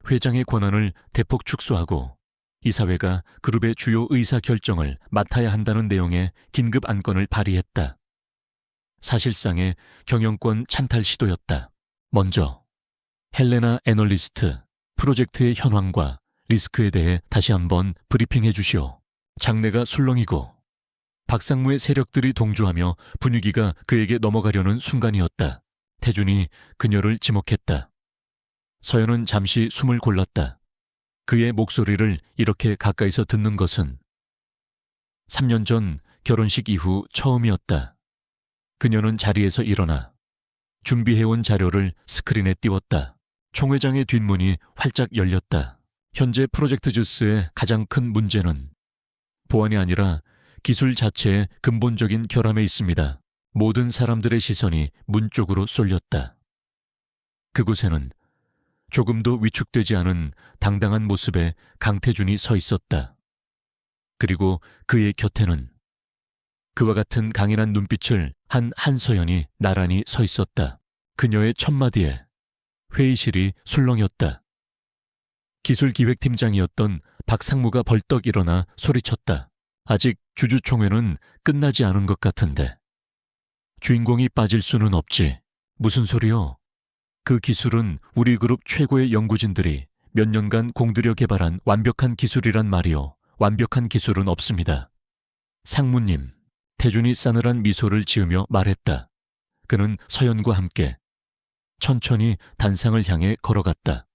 S1: 회장의 권한을 대폭 축소하고 이사회가 그룹의 주요 의사 결정을 맡아야 한다는 내용의 긴급 안건을 발의했다. 사실상의 경영권 찬탈 시도였다. 먼저 헬레나 애널리스트, 프로젝트의 현황과 리스크에 대해 다시 한번 브리핑해 주시오. 장내가 술렁이고 박상무의 세력들이 동조하며 분위기가 그에게 넘어가려는 순간이었다. 태준이 그녀를 지목했다. 서연은 잠시 숨을 골랐다. 그의 목소리를 이렇게 가까이서 듣는 것은 3년 전 결혼식 이후 처음이었다. 그녀는 자리에서 일어나 준비해온 자료를 스크린에 띄웠다. 총회장의 뒷문이 활짝 열렸다. 현재 프로젝트 주스의 가장 큰 문제는 보안이 아니라 기술 자체의 근본적인 결함에 있습니다. 모든 사람들의 시선이 문 쪽으로 쏠렸다. 그곳에는 조금도 위축되지 않은 당당한 모습의 강태준이 서 있었다. 그리고 그의 곁에는 그와 같은 강인한 눈빛을 한 한서연이 나란히 서 있었다. 그녀의 첫마디에 회의실이 술렁였다. 기술기획팀장이었던 박상무가 벌떡 일어나 소리쳤다. 아직 주주총회는 끝나지 않은 것 같은데. 주인공이 빠질 수는 없지. 무슨 소리요? 그 기술은 우리 그룹 최고의 연구진들이 몇 년간 공들여 개발한 완벽한 기술이란 말이요. 완벽한 기술은 없습니다. 상무님, 태준이 싸늘한 미소를 지으며 말했다. 그는 서연과 함께 천천히 단상을 향해 걸어갔다.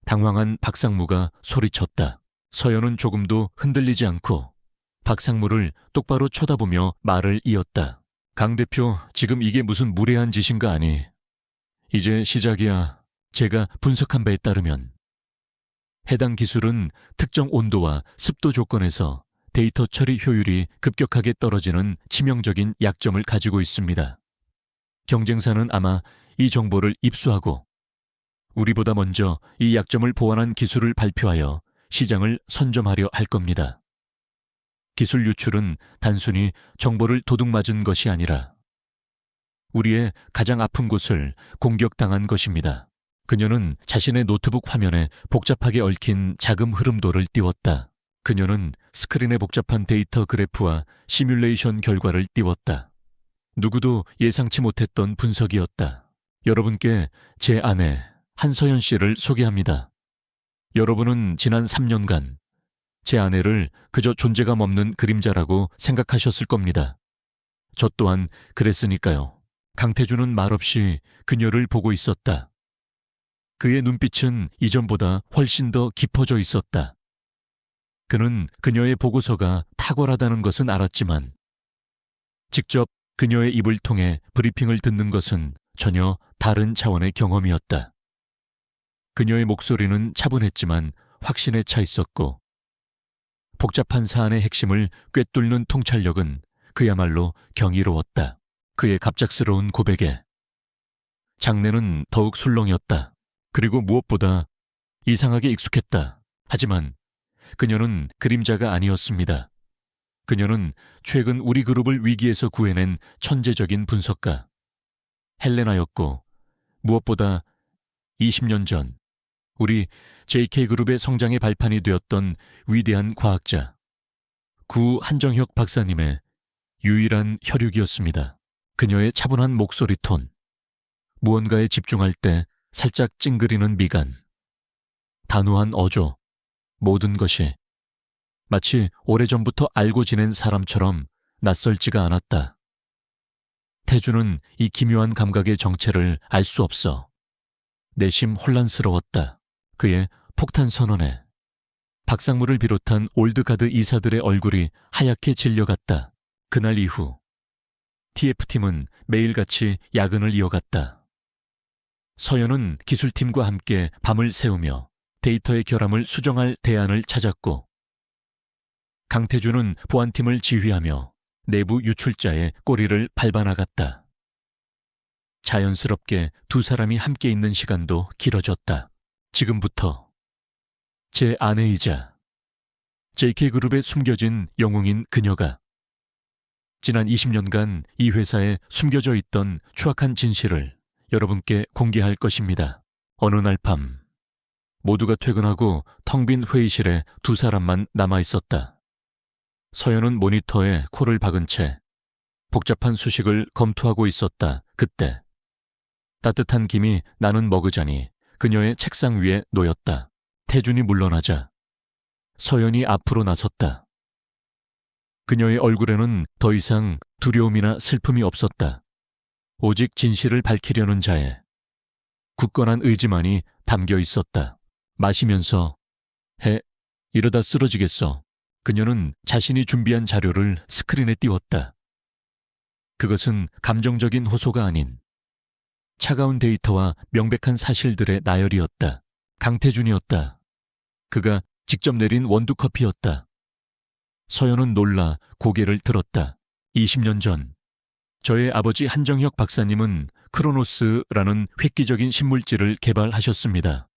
S1: 당황한 박상무가 소리쳤다. 서연은 조금도 흔들리지 않고 박상무를 똑바로 쳐다보며 말을 이었다. 강 대표, 지금 이게 무슨 무례한 짓인가 아니. 이제 시작이야. 제가 분석한 바에 따르면 해당 기술은 특정 온도와 습도 조건에서 데이터 처리 효율이 급격하게 떨어지는 치명적인 약점을 가지고 있습니다. 경쟁사는 아마 이 정보를 입수하고 우리보다 먼저 이 약점을 보완한 기술을 발표하여 시장을 선점하려 할 겁니다. 기술 유출은 단순히 정보를 도둑맞은 것이 아니라 우리의 가장 아픈 곳을 공격당한 것입니다. 그녀는 자신의 노트북 화면에 복잡하게 얽힌 자금 흐름도를 띄웠다. 그녀는 스크린에 복잡한 데이터 그래프와 시뮬레이션 결과를 띄웠다. 누구도 예상치 못했던 분석이었다. 여러분께 제 아내 한서연 씨를 소개합니다. 여러분은 지난 3년간 제 아내를 그저 존재감 없는 그림자라고 생각하셨을 겁니다. 저 또한 그랬으니까요. 강태준은 말없이 그녀를 보고 있었다. 그의 눈빛은 이전보다 훨씬 더 깊어져 있었다. 그는 그녀의 보고서가 탁월하다는 것은 알았지만 직접 그녀의 입을 통해 브리핑을 듣는 것은 전혀 다른 차원의 경험이었다. 그녀의 목소리는 차분했지만 확신에 차 있었고 복잡한 사안의 핵심을 꿰뚫는 통찰력은 그야말로 경이로웠다. 그의 갑작스러운 고백에 장내는 더욱 술렁이었다. 그리고 무엇보다 이상하게 익숙했다. 하지만 그녀는 그림자가 아니었습니다. 그녀는 최근 우리 그룹을 위기에서 구해낸 천재적인 분석가 헬레나였고 무엇보다 20년 전 우리 JK그룹의 성장의 발판이 되었던 위대한 과학자 구 한정혁 박사님의 유일한 혈육이었습니다. 그녀의 차분한 목소리 톤, 무언가에 집중할 때 살짝 찡그리는 미간, 단호한 어조, 모든 것이 마치 오래전부터 알고 지낸 사람처럼 낯설지가 않았다. 태주는 이 기묘한 감각의 정체를 알 수 없어 내심 혼란스러웠다. 그의 폭탄 선언에 박상무를 비롯한 올드가드 이사들의 얼굴이 하얗게 질려갔다. 그날 이후 TF팀은 매일같이 야근을 이어갔다. 서연은 기술팀과 함께 밤을 새우며 데이터의 결함을 수정할 대안을 찾았고 강태주는 보안팀을 지휘하며 내부 유출자의 꼬리를 밟아나갔다. 자연스럽게 두 사람이 함께 있는 시간도 길어졌다. 지금부터 제 아내이자 JK그룹에 숨겨진 영웅인 그녀가 지난 20년간 이 회사에 숨겨져 있던 추악한 진실을 여러분께 공개할 것입니다. 어느 날 밤 모두가 퇴근하고 텅 빈 회의실에 두 사람만 남아있었다. 서연은 모니터에 코를 박은 채 복잡한 수식을 검토하고 있었다. 그때 따뜻한 김이 나는 머그잔이 그녀의 책상 위에 놓였다. 태준이 물러나자 서연이 앞으로 나섰다. 그녀의 얼굴에는 더 이상 두려움이나 슬픔이 없었다. 오직 진실을 밝히려는 자의 굳건한 의지만이 담겨 있었다. 마시면서 이러다 쓰러지겠어. 그녀는 자신이 준비한 자료를 스크린에 띄웠다. 그것은 감정적인 호소가 아닌 차가운 데이터와 명백한 사실들의 나열이었다. 강태준이었다. 그가 직접 내린 원두커피였다. 서연은 놀라 고개를 들었다. 20년 전 저의 아버지 한정혁 박사님은 크로노스라는 획기적인 신물질을 개발하셨습니다.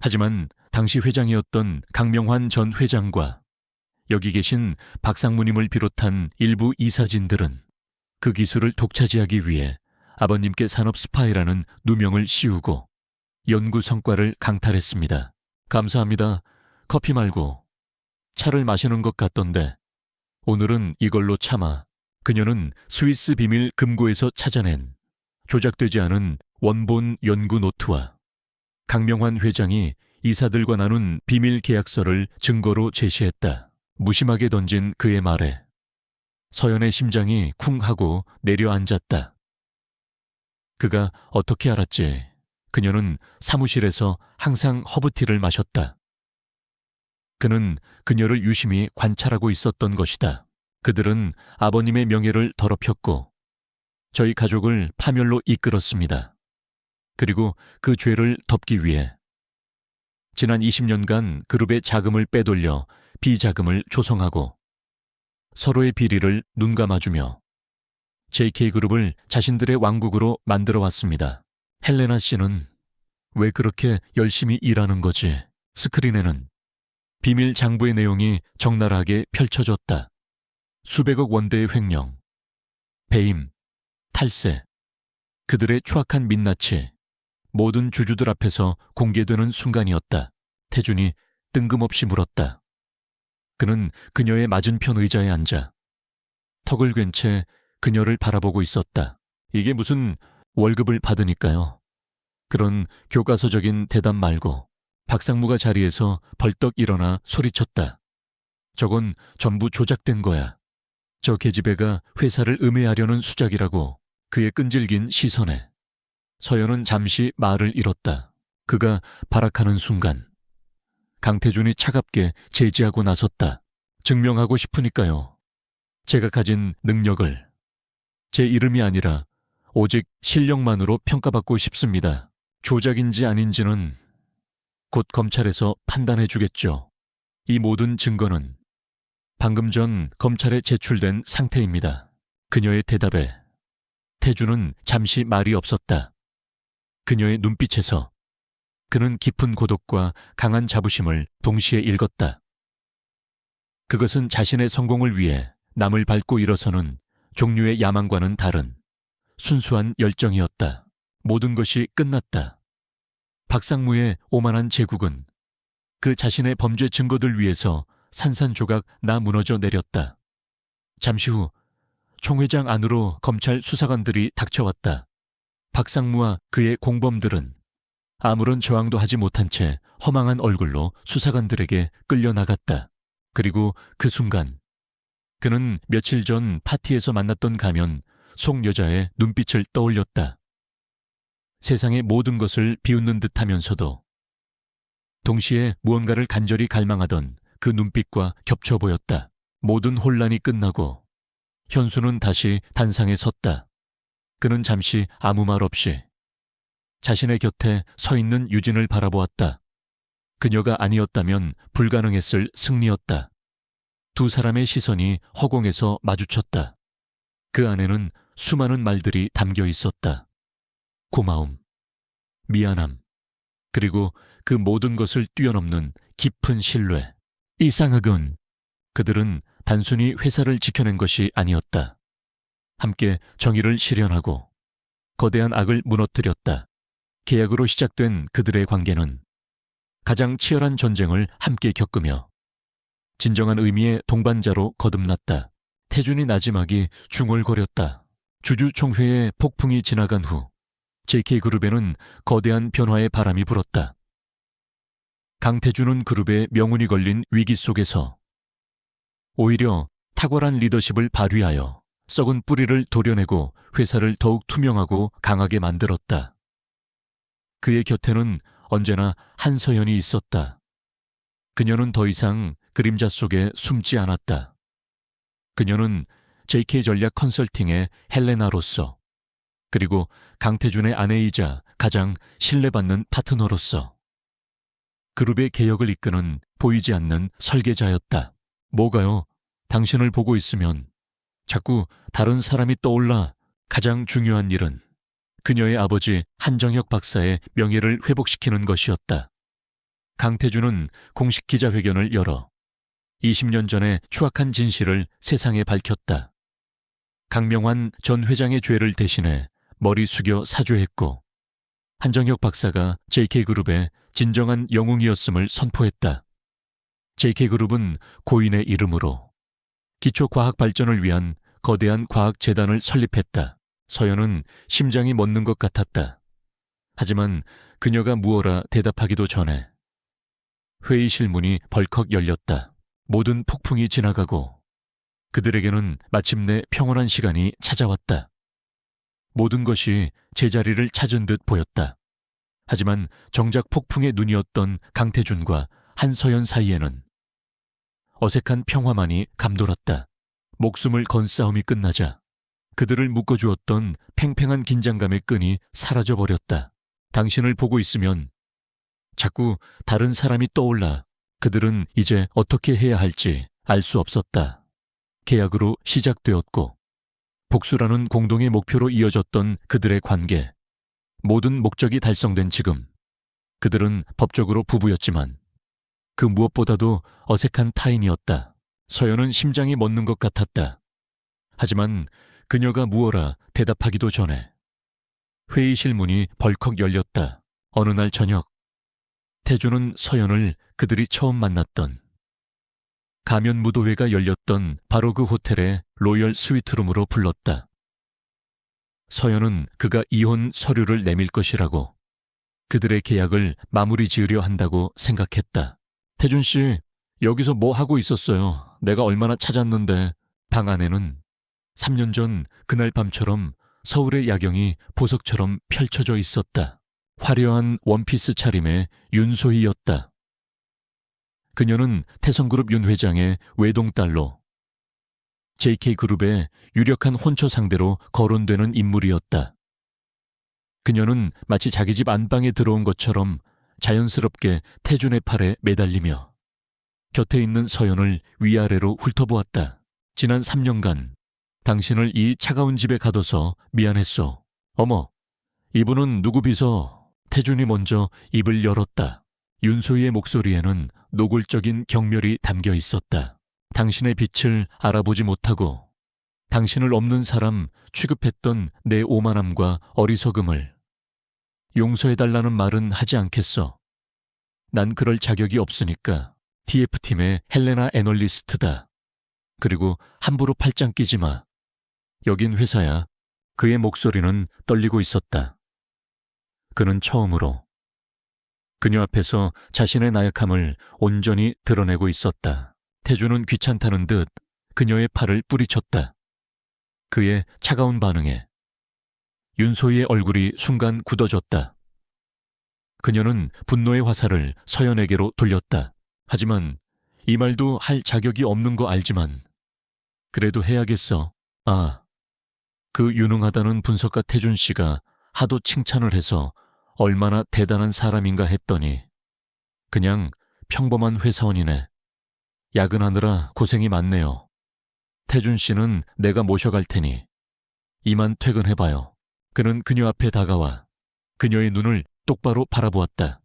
S1: 하지만 당시 회장이었던 강명환 전 회장과 여기 계신 박상무님을 비롯한 일부 이사진들은 그 기술을 독차지하기 위해 아버님께 산업 스파이라는 누명을 씌우고 연구 성과를 강탈했습니다. 감사합니다. 커피 말고 차를 마시는 것 같던데 오늘은 이걸로 참아. 그녀는 스위스 비밀 금고에서 찾아낸 조작되지 않은 원본 연구 노트와 강명환 회장이 이사들과 나눈 비밀 계약서를 증거로 제시했다. 무심하게 던진 그의 말에 서연의 심장이 쿵 하고 내려앉았다. 그가 어떻게 알았지? 그녀는 사무실에서 항상 허브티를 마셨다. 그는 그녀를 유심히 관찰하고 있었던 것이다. 그들은 아버님의 명예를 더럽혔고 저희 가족을 파멸로 이끌었습니다. 그리고 그 죄를 덮기 위해 지난 20년간 그룹의 자금을 빼돌려 비자금을 조성하고 서로의 비리를 눈감아주며 JK그룹을 자신들의 왕국으로 만들어 왔습니다. 헬레나 씨는 왜 그렇게 열심히 일하는 거지? 스크린에는 비밀 장부의 내용이 적나라하게 펼쳐졌다. 수백억 원대의 횡령, 배임, 탈세, 그들의 추악한 민낯이 모든 주주들 앞에서 공개되는 순간이었다. 태준이 뜬금없이 물었다. 그는 그녀의 맞은편 의자에 앉아 턱을 괜 채 그녀를 바라보고 있었다. 이게 무슨 월급을 받으니까요. 그런 교과서적인 대답 말고. 박상무가 자리에서 벌떡 일어나 소리쳤다. 저건 전부 조작된 거야. 저 계집애가 회사를 음해하려는 수작이라고. 그의 끈질긴 시선에 서연은 잠시 말을 잃었다. 그가 발악하는 순간 강태준이 차갑게 제지하고 나섰다. 증명하고 싶으니까요. 제가 가진 능력을 제 이름이 아니라 오직 실력만으로 평가받고 싶습니다. 조작인지 아닌지는 곧 검찰에서 판단해 주겠죠. 이 모든 증거는 방금 전 검찰에 제출된 상태입니다. 그녀의 대답에 태주는 잠시 말이 없었다. 그녀의 눈빛에서 그는 깊은 고독과 강한 자부심을 동시에 읽었다. 그것은 자신의 성공을 위해 남을 밟고 일어서는 종류의 야망과는 다른 순수한 열정이었다. 모든 것이 끝났다. 박상무의 오만한 제국은 그 자신의 범죄 증거들 위해서 산산조각 나 무너져 내렸다. 잠시 후 총회장 안으로 검찰 수사관들이 닥쳐왔다. 박상무와 그의 공범들은 아무런 저항도 하지 못한 채 허망한 얼굴로 수사관들에게 끌려나갔다. 그리고 그 순간 그는 며칠 전 파티에서 만났던 가면 속 여자의 눈빛을 떠올렸다. 세상의 모든 것을 비웃는 듯하면서도 동시에 무언가를 간절히 갈망하던 그 눈빛과 겹쳐 보였다. 모든 혼란이 끝나고 현수는 다시 단상에 섰다. 그는 잠시 아무 말 없이 자신의 곁에 서 있는 유진을 바라보았다. 그녀가 아니었다면 불가능했을 승리였다. 두 사람의 시선이 허공에서 마주쳤다. 그 안에는 수많은 말들이 담겨 있었다. 고마움, 미안함, 그리고 그 모든 것을 뛰어넘는 깊은 신뢰. 이상하군. 그들은 단순히 회사를 지켜낸 것이 아니었다. 함께 정의를 실현하고 거대한 악을 무너뜨렸다. 계약으로 시작된 그들의 관계는 가장 치열한 전쟁을 함께 겪으며 진정한 의미의 동반자로 거듭났다. 태준이 나지막이 중얼거렸다. 주주총회의 폭풍이 지나간 후 JK그룹에는 거대한 변화의 바람이 불었다. 강태준은 그룹의 명운이 걸린 위기 속에서 오히려 탁월한 리더십을 발휘하여 썩은 뿌리를 도려내고 회사를 더욱 투명하고 강하게 만들었다. 그의 곁에는 언제나 한서연이 있었다. 그녀는 더 이상 그림자 속에 숨지 않았다. 그녀는 JK전략 컨설팅의 헬레나로서 그리고 강태준의 아내이자 가장 신뢰받는 파트너로서 그룹의 개혁을 이끄는 보이지 않는 설계자였다. 뭐가요? 당신을 보고 있으면 자꾸 다른 사람이 떠올라. 가장 중요한 일은 그녀의 아버지 한정혁 박사의 명예를 회복시키는 것이었다. 강태준은 공식 기자회견을 열어 20년 전의 추악한 진실을 세상에 밝혔다. 강명환 전 회장의 죄를 대신해 머리 숙여 사죄했고 한정혁 박사가 JK그룹의 진정한 영웅이었음을 선포했다. JK그룹은 고인의 이름으로 기초과학 발전을 위한 거대한 과학재단을 설립했다. 서연은 심장이 멎는 것 같았다. 하지만 그녀가 무어라 대답하기도 전에 회의실 문이 벌컥 열렸다. 모든 폭풍이 지나가고 그들에게는 마침내 평온한 시간이 찾아왔다. 모든 것이 제자리를 찾은 듯 보였다. 하지만 정작 폭풍의 눈이었던 강태준과 한서연 사이에는 어색한 평화만이 감돌았다. 목숨을 건 싸움이 끝나자 그들을 묶어주었던 팽팽한 긴장감의 끈이 사라져버렸다. 당신을 보고 있으면 자꾸 다른 사람이 떠올라. 그들은 이제 어떻게 해야 할지 알 수 없었다. 계약으로 시작되었고 복수라는 공동의 목표로 이어졌던 그들의 관계. 모든 목적이 달성된 지금 그들은 법적으로 부부였지만 그 무엇보다도 어색한 타인이었다. 서연은 심장이 멎는 것 같았다. 하지만 그녀가 무어라 대답하기도 전에 회의실 문이 벌컥 열렸다. 어느 날 저녁 태준은 서연을 그들이 처음 만났던 가면 무도회가 열렸던 바로 그 호텔의 로열 스위트룸으로 불렀다. 서연은 그가 이혼 서류를 내밀 것이라고 그들의 계약을 마무리 지으려 한다고 생각했다. 태준 씨, 여기서 뭐 하고 있었어요? 내가 얼마나 찾았는데. 방 안에는 3년 전 그날 밤처럼 서울의 야경이 보석처럼 펼쳐져 있었다. 화려한 원피스 차림의 윤소희였다. 그녀는 태성그룹 윤 회장의 외동딸로 JK그룹의 유력한 혼처 상대로 거론되는 인물이었다. 그녀는 마치 자기 집 안방에 들어온 것처럼 자연스럽게 태준의 팔에 매달리며 곁에 있는 서연을 위아래로 훑어보았다. 지난 3년간 당신을 이 차가운 집에 가둬서 미안했소. 어머, 이분은 누구 비서? 태준이 먼저 입을 열었다. 윤소희의 목소리에는 노골적인 경멸이 담겨 있었다. 당신의 빛을 알아보지 못하고 당신을 없는 사람 취급했던 내 오만함과 어리석음을 용서해달라는 말은 하지 않겠어. 난 그럴 자격이 없으니까. TF팀의 헬레나 애널리스트다. 그리고 함부로 팔짱 끼지 마. 여긴 회사야. 그의 목소리는 떨리고 있었다. 그는 처음으로 그녀 앞에서 자신의 나약함을 온전히 드러내고 있었다. 태주는 귀찮다는 듯 그녀의 팔을 뿌리쳤다. 그의 차가운 반응에 윤소희의 얼굴이 순간 굳어졌다. 그녀는 분노의 화살을 서연에게로 돌렸다. 하지만 이 말도 할 자격이 없는 거 알지만 그래도 해야겠어. 아, 그 유능하다는 분석가 태준 씨가 하도 칭찬을 해서 얼마나 대단한 사람인가 했더니 그냥 평범한 회사원이네. 야근하느라 고생이 많네요. 태준 씨는 내가 모셔갈 테니 이만 퇴근해봐요. 그는 그녀 앞에 다가와 그녀의 눈을 똑바로 바라보았다.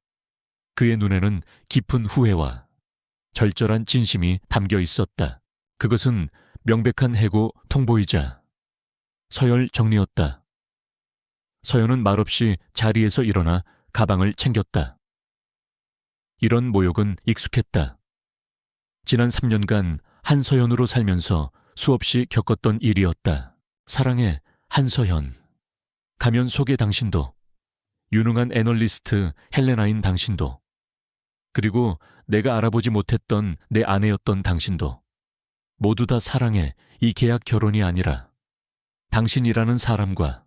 S1: 그의 눈에는 깊은 후회와 절절한 진심이 담겨 있었다. 그것은 명백한 해고 통보이자 서열 정리였다. 서연은 말없이 자리에서 일어나 가방을 챙겼다. 이런 모욕은 익숙했다. 지난 3년간 한서연으로 살면서 수없이 겪었던 일이었다. 사랑해, 한서연. 가면 속의 당신도, 유능한 애널리스트 헬레나인 당신도, 그리고 내가 알아보지 못했던 내 아내였던 당신도 모두 다 사랑해. 이 계약 결혼이 아니라 당신이라는 사람과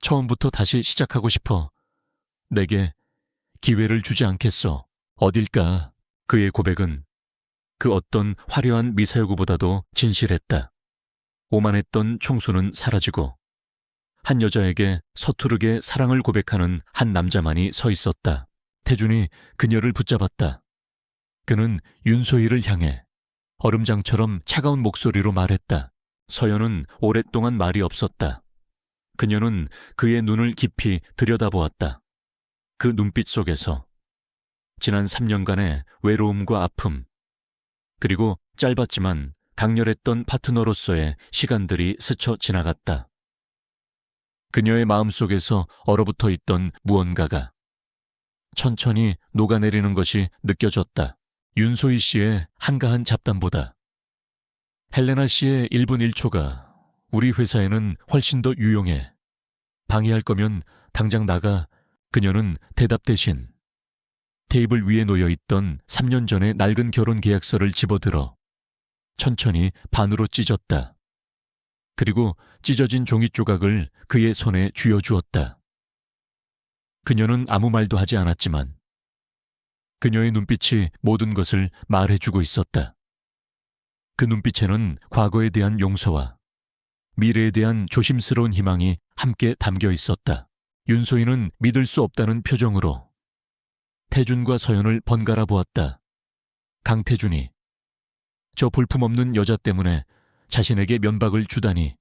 S1: 처음부터 다시 시작하고 싶어. 내게 기회를 주지 않겠어. 어딜까? 그의 고백은 그 어떤 화려한 미사여구보다도 진실했다. 오만했던 총수는 사라지고 한 여자에게 서투르게 사랑을 고백하는 한 남자만이 서 있었다. 태준이 그녀를 붙잡았다. 그는 윤소희를 향해 얼음장처럼 차가운 목소리로 말했다. 서연은 오랫동안 말이 없었다. 그녀는 그의 눈을 깊이 들여다보았다. 그 눈빛 속에서 지난 3년간의 외로움과 아픔, 그리고 짧았지만 강렬했던 파트너로서의 시간들이 스쳐 지나갔다. 그녀의 마음속에서 얼어붙어 있던 무언가가 천천히 녹아내리는 것이 느껴졌다. 윤소희 씨의 한가한 잡담보다 헬레나 씨의 1분 1초가 우리 회사에는 훨씬 더 유용해. 방해할 거면 당장 나가. 그녀는 대답 대신 테이블 위에 놓여있던 3년 전의 낡은 결혼 계약서를 집어들어 천천히 반으로 찢었다. 그리고 찢어진 종이 조각을 그의 손에 쥐어주었다. 그녀는 아무 말도 하지 않았지만 그녀의 눈빛이 모든 것을 말해주고 있었다. 그 눈빛에는 과거에 대한 용서와 미래에 대한 조심스러운 희망이 함께 담겨 있었다. 윤소희는 믿을 수 없다는 표정으로 태준과 서연을 번갈아 보았다. 강태준이 저 볼품없는 여자 때문에 자신에게 면박을 주다니.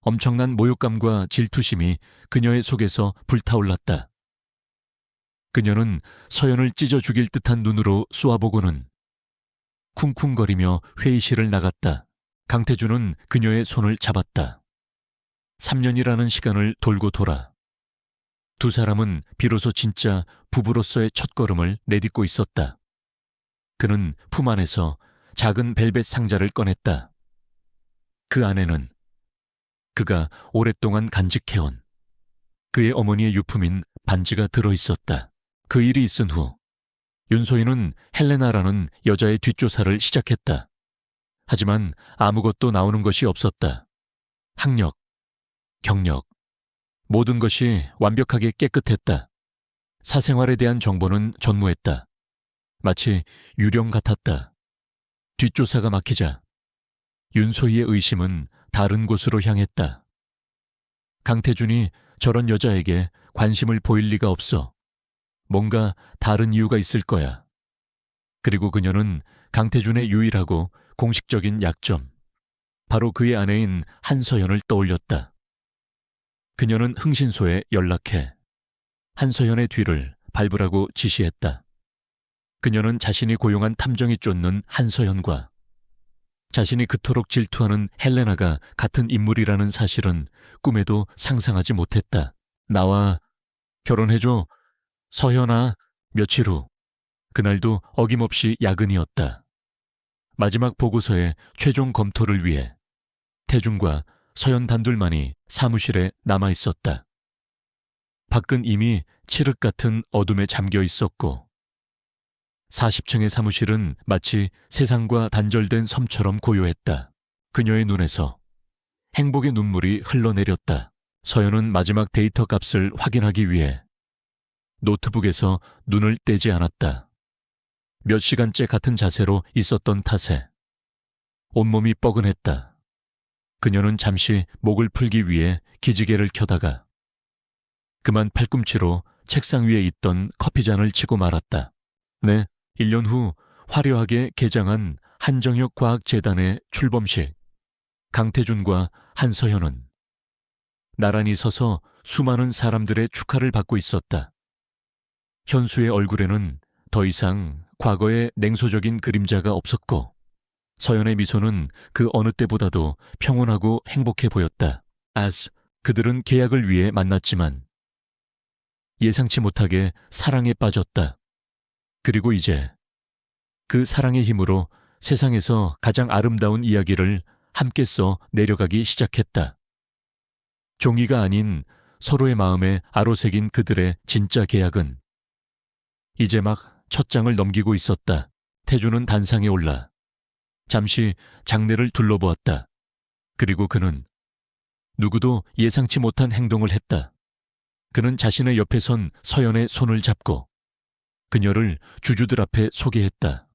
S1: 엄청난 모욕감과 질투심이 그녀의 속에서 불타올랐다. 그녀는 서연을 찢어 죽일 듯한 눈으로 쏘아보고는 쿵쿵거리며 회의실을 나갔다. 강태준은 그녀의 손을 잡았다. 3년이라는 시간을 돌고 돌아 두 사람은 비로소 진짜 부부로서의 첫걸음을 내딛고 있었다. 그는 품 안에서 작은 벨벳 상자를 꺼냈다. 그 안에는 그가 오랫동안 간직해온 그의 어머니의 유품인 반지가 들어있었다. 그 일이 있은 후 윤소희는 헬레나라는 여자의 뒷조사를 시작했다. 하지만 아무것도 나오는 것이 없었다. 학력, 경력, 모든 것이 완벽하게 깨끗했다. 사생활에 대한 정보는 전무했다. 마치 유령 같았다. 뒷조사가 막히자 윤소희의 의심은 다른 곳으로 향했다. 강태준이 저런 여자에게 관심을 보일 리가 없어. 뭔가 다른 이유가 있을 거야. 그리고 그녀는 강태준의 유일하고 공식적인 약점, 바로 그의 아내인 한서연을 떠올렸다. 그녀는 흥신소에 연락해 한서연의 뒤를 밟으라고 지시했다. 그녀는 자신이 고용한 탐정이 쫓는 한서연과 자신이 그토록 질투하는 헬레나가 같은 인물이라는 사실은 꿈에도 상상하지 못했다. 나와 결혼해줘, 서연아. 며칠 후, 그날도 어김없이 야근이었다. 마지막 보고서의 최종 검토를 위해 태준과 서연 단둘만이 사무실에 남아 있었다. 밖은 이미 칠흑 같은 어둠에 잠겨 있었고 40층의 사무실은 마치 세상과 단절된 섬처럼 고요했다. 그녀의 눈에서 행복의 눈물이 흘러내렸다. 서연은 마지막 데이터 값을 확인하기 위해 노트북에서 눈을 떼지 않았다. 몇 시간째 같은 자세로 있었던 탓에 온몸이 뻐근했다. 그녀는 잠시 목을 풀기 위해 기지개를 켜다가 그만 팔꿈치로 책상 위에 있던 커피잔을 치고 말았다. 네, 1년 후 화려하게 개장한 한정혁과학재단의 출범식. 강태준과 한서연은 나란히 서서 수많은 사람들의 축하를 받고 있었다. 현수의 얼굴에는 더 이상 과거의 냉소적인 그림자가 없었고 서연의 미소는 그 어느 때보다도 평온하고 행복해 보였다. 그들은 계약을 위해 만났지만 예상치 못하게 사랑에 빠졌다. 그리고 이제 그 사랑의 힘으로 세상에서 가장 아름다운 이야기를 함께 써 내려가기 시작했다. 종이가 아닌 서로의 마음에 아로새긴 그들의 진짜 계약은 이제 막 첫 장을 넘기고 있었다. 태준은 단상에 올라 잠시 장내를 둘러보았다. 그리고 그는 누구도 예상치 못한 행동을 했다. 그는 자신의 옆에 선 서연의 손을 잡고 그녀를 주주들 앞에 소개했다.